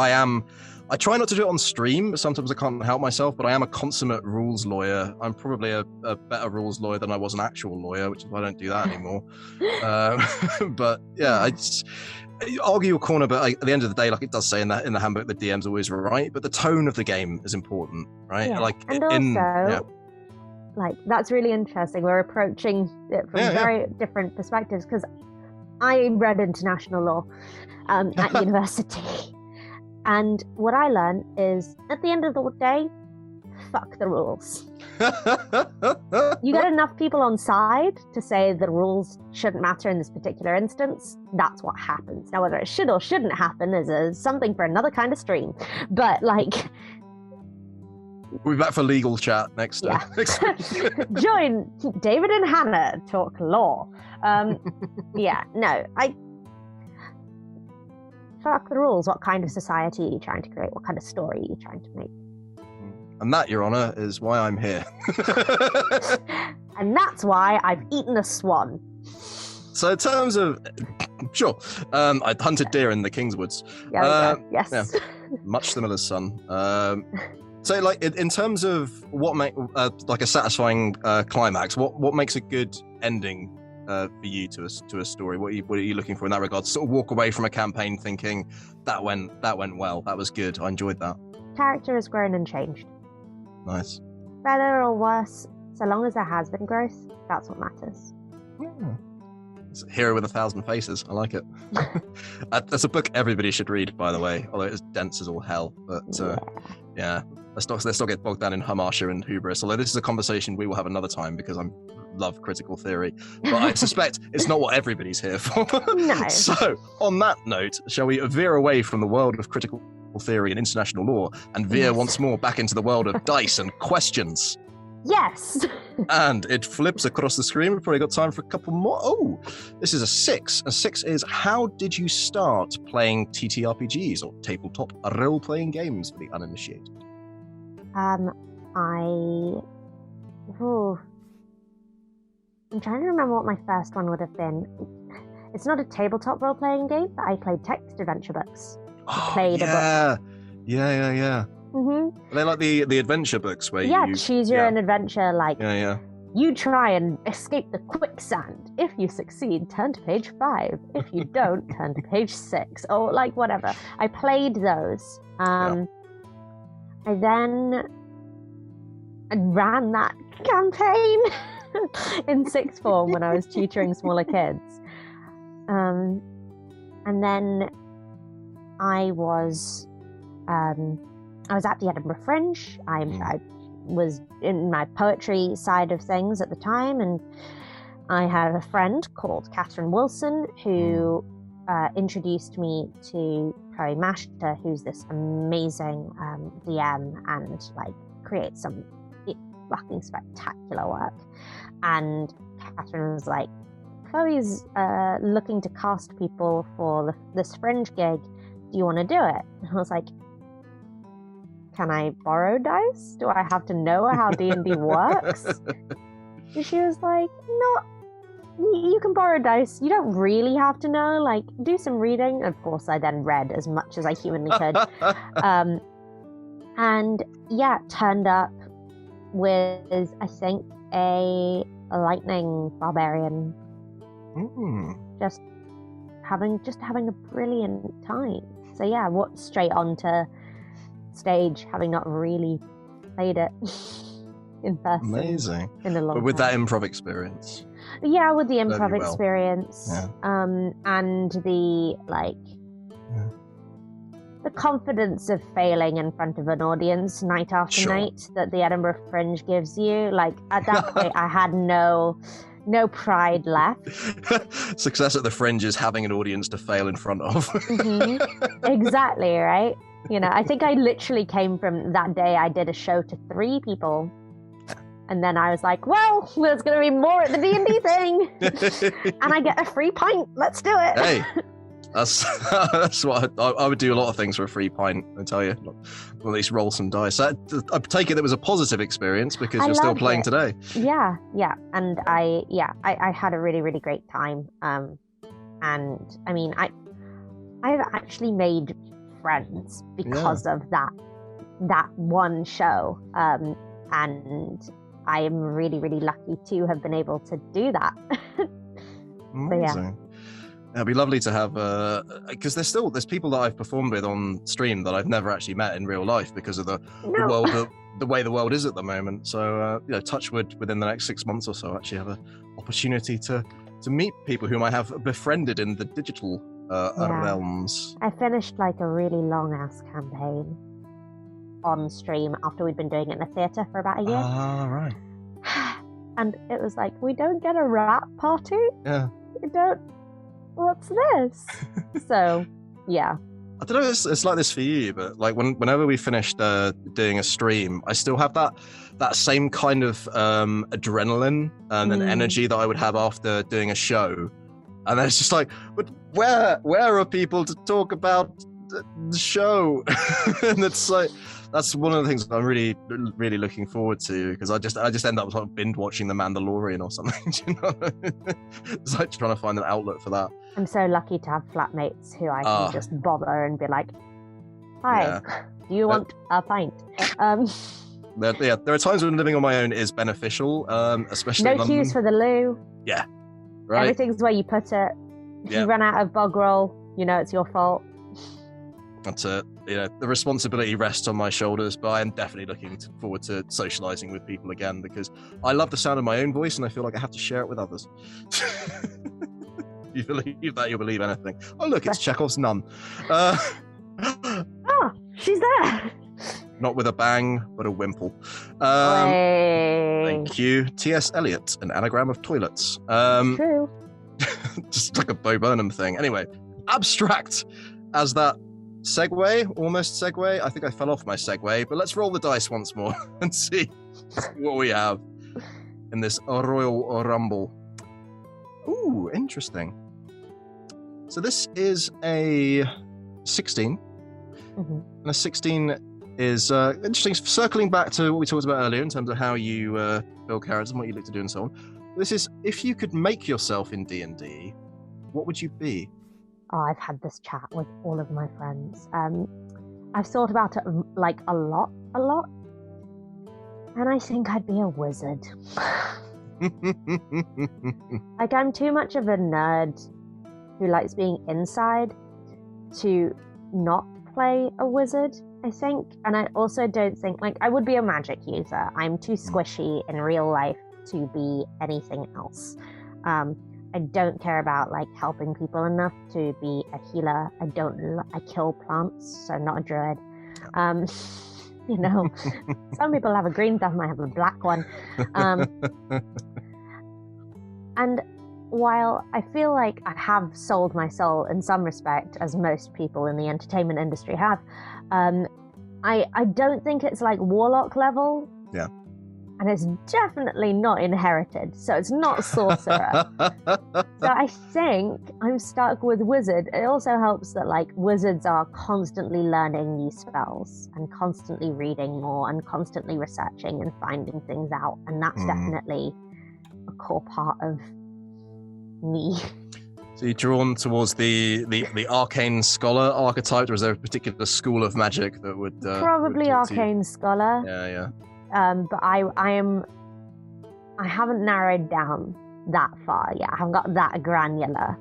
try not to do it on stream, but sometimes I can't help myself, but I am a consummate rules lawyer. I'm probably a better rules lawyer than I was an actual lawyer, which is why I don't do that anymore. But yeah, argue your corner, but at the end of the day, like it does say in the handbook, the DM's always right, but the tone of the game is important, right? Like that's really interesting. We're approaching it from very different perspectives, because I read international law at university, and what I learned is, at the end of the day, fuck the rules. You get enough people on side to say the rules shouldn't matter in this particular instance, that's what happens. Now, whether it should or shouldn't happen is something for another kind of stream. But like, we'll be back for legal chat next week. Join David and Hannah talk law. Fuck the rules. What kind of society are you trying to create? What kind of story are you trying to make? And that, Your Honour, is why I'm here. And that's why I've eaten a swan. So in terms of... Sure. I hunted deer in the Kingswoods. Yes. Yeah. Much similar, son. So, like, in terms of what make like a satisfying climax, what makes a good ending for you to a story? What are you looking for in that regard? Sort of walk away from a campaign thinking that went well, that was good, I enjoyed that. Character has grown and changed. Nice. Better or worse, so long as there has been growth, that's what matters. It's a hero with 1,000 faces. I like it. That's a book everybody should read, by the way, although it's dense as all hell. But yeah, let's not get bogged down in hamartia and hubris, although this is a conversation we will have another time because I love critical theory. But I suspect it's not what everybody's here for. No. So, on that note, shall we veer away from the world of critical theory and international law and veer once more back into the world of dice and questions? Yes. And it flips across the screen. We've probably got time for a couple more. Oh, this is a 6. A 6 is, how did you start playing TTRPGs or tabletop role-playing games for the uninitiated? I'm trying to remember what my first one would have been. It's not a tabletop role-playing game, but I played text adventure books. A book. Yeah. Mm-hmm. They're like the adventure books where you choose your own adventure. Like, you try and escape the quicksand. If you succeed, turn to page 5. If you don't, turn to page 6. Or like whatever. I played those. I then ran that campaign in sixth form when I was tutoring smaller kids. And then I was at the Edinburgh Fringe. I was in my poetry side of things at the time, and I had a friend called Catherine Wilson who introduced me to Chloe Mashter, who's this amazing DM and like creates some fucking spectacular work. And Catherine was like, Chloe's looking to cast people for this Fringe gig. Do you want to do it? And I was like, can I borrow dice? Do I have to know how D&D works? And she was like, no, you can borrow dice. You don't really have to know. Like, do some reading. Of course, I then read as much as I humanly could. And yeah, turned up with, I think, a lightning barbarian. Just having a brilliant time. So yeah, straight onto stage, having not really played it in person. Amazing. In a long But with time. that improv experience. Yeah, with the improv experience. Yeah. And the the confidence of failing in front of an audience night after night that the Edinburgh Fringe gives you. Like at that point I had no pride left. Success at the Fringe is having an audience to fail in front of. Exactly, right? You know, I think I literally came from that day I did a show to 3 people. And then I was like, well, there's going to be more at the D&D thing. And I get a free pint. Let's do it. Hey, that's what I would do a lot of things for a free pint, I tell you. At least roll some dice. I take it that was a positive experience because you're still playing today. Yeah. And I had a really, really great time. And I mean, I've actually made friends because of that one show. And I am really, really lucky to have been able to do that. Amazing. It'd be lovely to have, because there's people that I've performed with on stream that I've never actually met in real life because of the world, the way the world is at the moment. So, touch wood, within the next 6 months or so, actually have an opportunity to meet people whom I have befriended in the digital realms. I finished like a really long ass campaign on stream after we'd been doing it in a theatre for about a year. Ah, right. And it was like, we don't get a rap party. Yeah. We don't. What's this? So, yeah. I don't know. It's like this for you, but like whenever we finished doing a stream, I still have that same kind of adrenaline and energy that I would have after doing a show. And then it's just like, but where are people to talk about the show? And it's like, that's one of the things I'm really, really looking forward to, because I just end up sort of binge watching The Mandalorian or something. You know? It's like trying to find an outlet for that. I'm so lucky to have flatmates who I can just bother and be like, hi, do you want a pint? There are times when living on my own is beneficial, especially no in London. queues for the loo. Yeah. Right. Everything's where you put it. If Yeah. you run out of bog roll, you know it's your fault. That's it. You know, the responsibility rests on my shoulders, but I am definitely looking forward to socializing with people again because I love the sound of my own voice and I feel like I have to share it with others. You believe that, you'll believe anything. Oh, look, it's Chekhov's nun. Oh, she's there. Not with a bang, but a wimple. Way. Thank you. T.S. Eliot, an anagram of toilets. True. Just like a Bo Burnham thing. Anyway, abstract as that almost segue. I think I fell off my segue, but let's roll the dice once more and see what we have in this Royal Rumble. Ooh, interesting. So this is a 16. Mm-hmm. And a 16 is interesting. Circling back to what we talked about earlier in terms of how you build characters and what you look to do and so on. This is, if you could make yourself in D&D, what would you be? Oh, I've had this chat with all of my friends. I've thought about it like a lot. And I think I'd be a wizard. Like, I'm too much of a nerd who likes being inside to not play a wizard, I think. And I also don't think, like, I would be a magic user. I'm too squishy in real life to be anything else. I don't care about, like, helping people enough to be a healer. I kill plants, so not a druid. You know, some people have a green thumb, I have a black one. And while I feel like I have sold my soul in some respect, as most people in the entertainment industry have, I don't think it's like warlock level. Yeah. And it's definitely not inherited, so it's not sorcerer. So I think I'm stuck with wizard. It also helps that, like, wizards are constantly learning new spells and constantly reading more and constantly researching and finding things out, and that's definitely a core part of me. So you're drawn towards the arcane scholar archetype, or is there a particular school of magic that would probably arcane scholar? Yeah. But I haven't narrowed down that far yet. I haven't got that granular.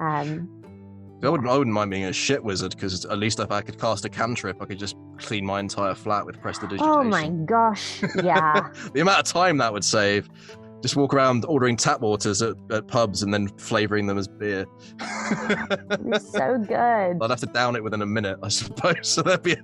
I wouldn't mind being a shit wizard, because at least if I could cast a cantrip, I could just clean my entire flat with prestidigitation. Oh my gosh, yeah. The amount of time that would save. Just walk around ordering tap waters at pubs and then flavouring them as beer. It's so good. I'd have to down it within a minute, I suppose. So that'd be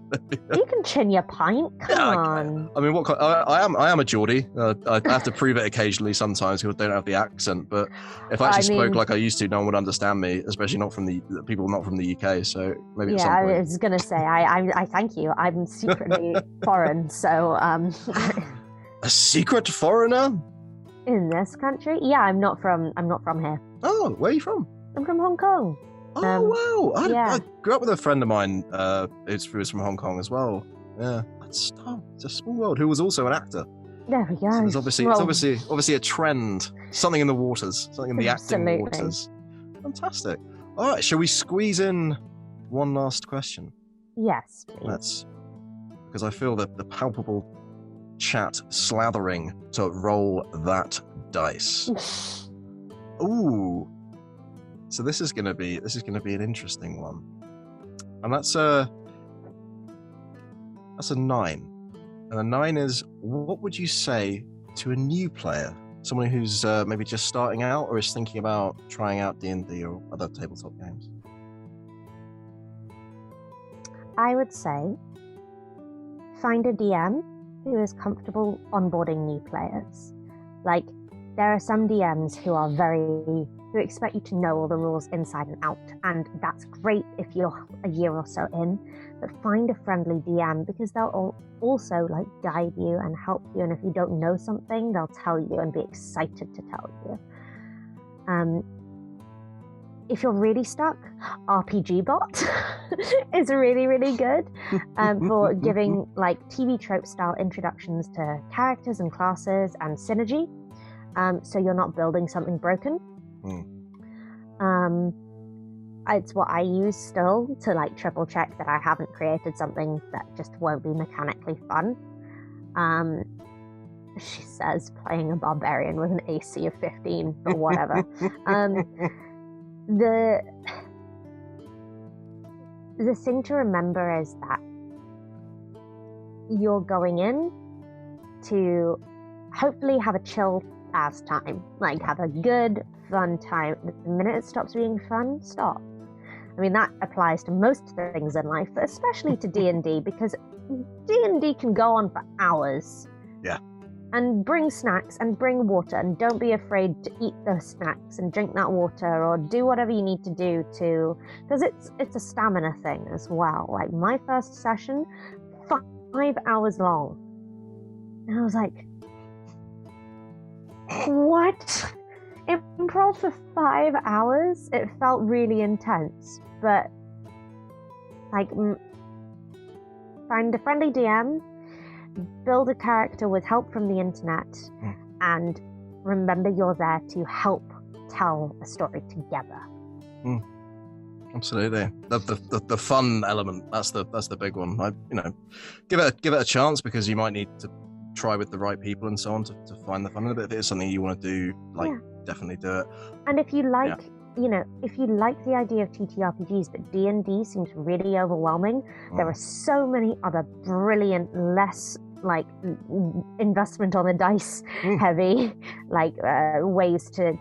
You can chin your pint. Come on. I mean, what kind? I am a Geordie. I have to prove it occasionally sometimes because I don't have the accent. But if I actually spoke like I used to, no one would understand me, especially not from the people not from the UK. So maybe. Yeah, I was gonna say I thank you. I'm secretly foreign, so A secret foreigner. In this country? Yeah, I'm not from here. Oh, where are you from? I'm from Hong Kong. Oh, wow. Yeah. I grew up with a friend of mine who was from Hong Kong as well. Yeah. It's a small world, who was also an actor. There we go. So there's obviously a trend, something in the waters, something in the acting waters. Fantastic. All right, shall we squeeze in one last question? Yes, please. Because I feel that the palpable chat slathering to roll that dice. Ooh. So this is gonna be an interesting one. And that's a 9. And a 9 is, what would you say to a new player? Someone who's maybe just starting out or is thinking about trying out D&D or other tabletop games? I would say find a DM who is comfortable onboarding new players. Like, there are some DMs who expect you to know all the rules inside and out, and that's great if you're a year or so in, but find a friendly DM, because they'll also, like, guide you and help you, and if you don't know something, they'll tell you and be excited to tell you. If you're really stuck, RPG Bot is really, really good for giving, like, TV trope style introductions to characters and classes and synergy, so you're not building something broken. It's what I use still to, like, triple check that I haven't created something that just won't be mechanically fun. she says, playing a barbarian with an AC of 15, but whatever. The thing to remember is that you're going in to hopefully have a chill ass time, like have a good, fun time. The minute it stops being fun, stop. I mean, that applies to most things in life, but especially to D&D, because D&D can go on for hours. Yeah. And bring snacks and bring water, and don't be afraid to eat those snacks and drink that water, or do whatever you need to do to, because it's a stamina thing as well. Like my first session, 5 hours long, and I was like, what? Improv for 5 hours? It felt really intense, but like find a friendly DM, build a character with help from the internet, and remember you're there to help tell a story together. Absolutely. The fun element, that's the big one. Give it a chance, because you might need to try with the right people and so on to find the fun in it. But if it is something you want to do, definitely do it. And if you like, if you like the idea of TTRPGs, but D&D seems really overwhelming, there are so many other brilliant, less like investment on the dice heavy ways to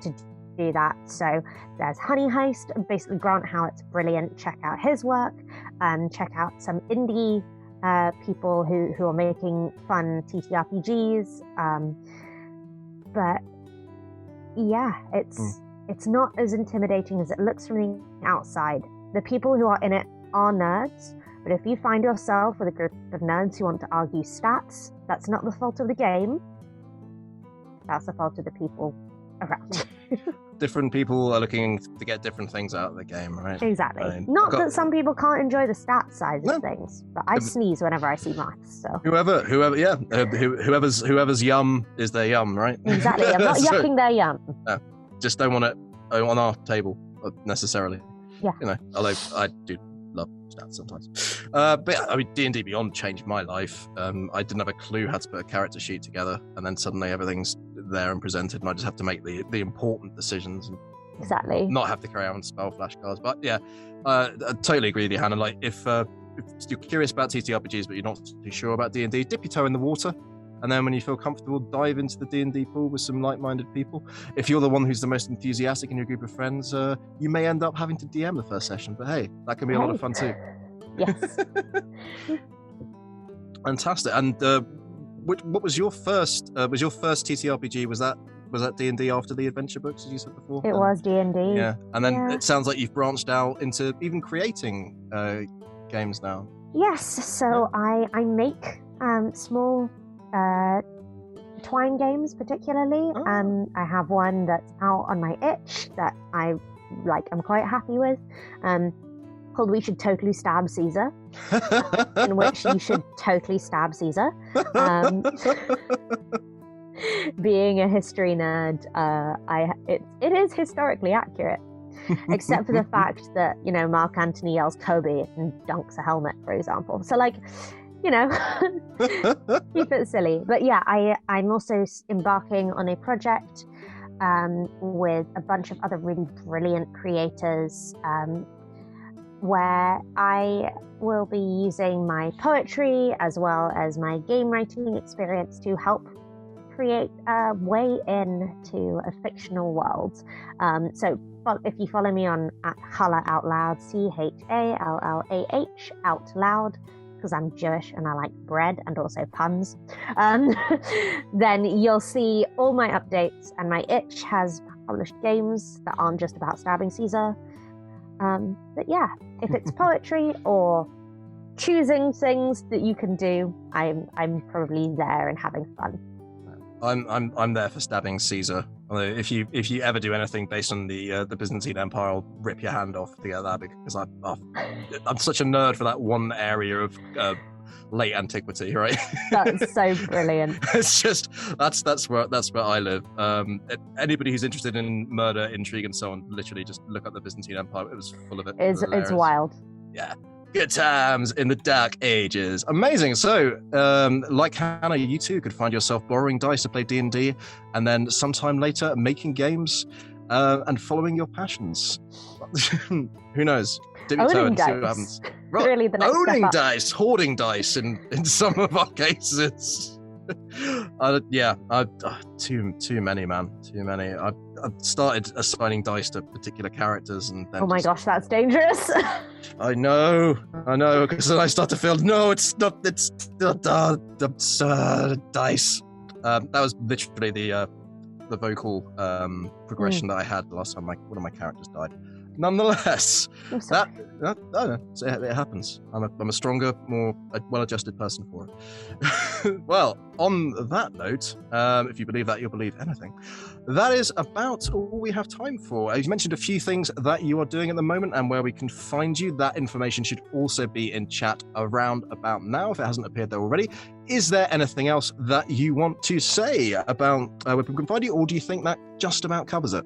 do that. So there's Honey Heist, basically Grant Howitt's brilliant. Check out his work, and check out some indie people who are making fun TTRPGs. But yeah, it's not as intimidating as it looks from the outside. The people who are in it are nerds, but if you find yourself with a group of nerds who want to argue stats, that's not the fault of the game. That's the fault of the people around. Different people are looking to get different things out of the game, right? Exactly. Not that some people can't enjoy the stat side of things, but I sneeze whenever I see maths. So whoever's yum is their yum, right? Exactly. I'm not yucking their yum. No, just don't want it on our table necessarily. Yeah. Although I do love stats sometimes. But I mean, D&D Beyond changed my life. I didn't have a clue how to put a character sheet together, and then suddenly everything's there and presented, and I just have to make the important decisions and not have to carry out spell flashcards. But yeah, I totally agree with you, Hannah. Like if you're curious about TTRPGs but you're not too sure about D&D, dip your toe in the water, and then when you feel comfortable, dive into the D&D pool with some like-minded people. If you're the one who's the most enthusiastic in your group of friends, you may end up having to DM the first session, but hey, that can be a lot of fun too. Yes. Fantastic. And what was your first TTRPG? Was that D&D after the adventure books, as you said before? It was D&D. Yeah, and then it sounds like you've branched out into even creating games now. Yes, so I make small twine games particularly. I have one that's out on my itch that I'm quite happy with, called We Should Totally Stab Caesar, in which you should totally stab Caesar. Being a history nerd, it is historically accurate, except for the fact that Mark Antony yells Kobe and dunks a helmet, for example. So keep it silly. But yeah, I'm also embarking on a project with a bunch of other really brilliant creators, where I will be using my poetry as well as my game writing experience to help create a way into a fictional world. So if you follow me on @Challah Out Loud, CHALLAH Out Loud, because I'm Jewish and I like bread and also puns, then you'll see all my updates, and my itch has published games that aren't just about stabbing Caesar. But yeah, if it's poetry or choosing things that you can do, I'm probably there and having fun. I'm there for stabbing Caesar. Although if you ever do anything based on the Byzantine Empire, I'll rip your hand off to get that, because I'm such a nerd for that one area of late antiquity, right? That's so brilliant. It's just that's where I live. Anybody who's interested in murder, intrigue, and so on, literally just look up the Byzantine Empire. It was full of it. It's wild. Yeah. Good times in the dark ages. Amazing. So, like Hannah, you too could find yourself borrowing dice to play D&D, and then sometime later making games and following your passions. Who knows? Dip your toe Owning and see what dice. happens. Really the next Owning step up. dice, hoarding dice in some of our cases. Too many, man. Too many. I've started assigning dice to particular characters, and then Oh my gosh, that's dangerous. I know, because then I start to feel, no, it's not, it's dice. That was literally the vocal progression that I had the last time one of my characters died. Nonetheless, I'm sorry. I don't know, so it happens. I'm a stronger, more well-adjusted person for it. Well, on that note, if you believe that, you'll believe anything. That is about all we have time for. You mentioned a few things that you are doing at the moment and where we can find you. That information should also be in chat around about now, if it hasn't appeared there already. Is there anything else that you want to say about where people can find you, or do you think that just about covers it?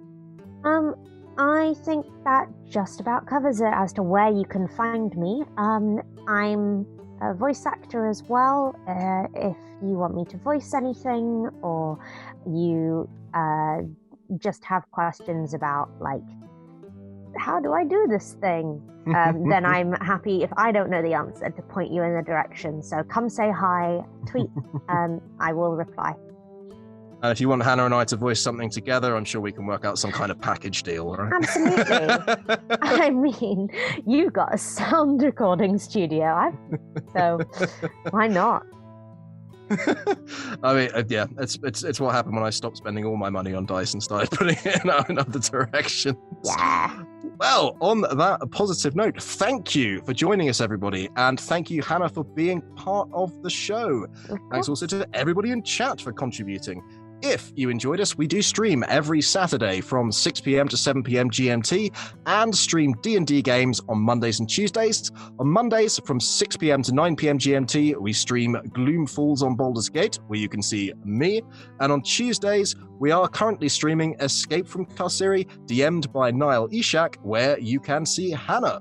I think that just about covers it as to where you can find me. I'm a voice actor as well. If you want me to voice anything, or you just have questions about, like, how do I do this thing? Then I'm happy, if I don't know the answer, to point you in the direction. So come say hi, tweet, I will reply. And if you want Hannah and I to voice something together, I'm sure we can work out some kind of package deal, right? Absolutely. I mean, you got a sound recording studio, so why not? I mean, yeah, it's what happened when I stopped spending all my money on dice and started putting it in other directions. Yeah. Well, on that positive note, thank you for joining us, everybody, and thank you, Hannah, for being part of the show. Thanks also to everybody in chat for contributing. If you enjoyed us, we do stream every Saturday from 6 p.m. to 7 p.m. GMT and stream D&D games on Mondays and Tuesdays. On Mondays from 6 p.m. to 9 p.m. GMT, we stream Gloom Falls on Baldur's Gate, where you can see me. And on Tuesdays, we are currently streaming Escape from Karsiri, DM'd by Niall Ishak, where you can see Hannah.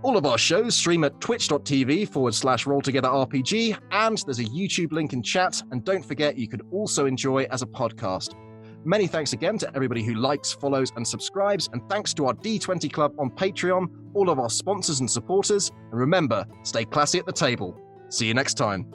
All of our shows stream at twitch.tv/RollTogetherRPG, and there's a YouTube link in chat, and don't forget you could also enjoy as a podcast. Many thanks again to everybody who likes, follows, and subscribes, and thanks to our D20 Club on Patreon, all of our sponsors and supporters, and remember, stay classy at the table. See you next time.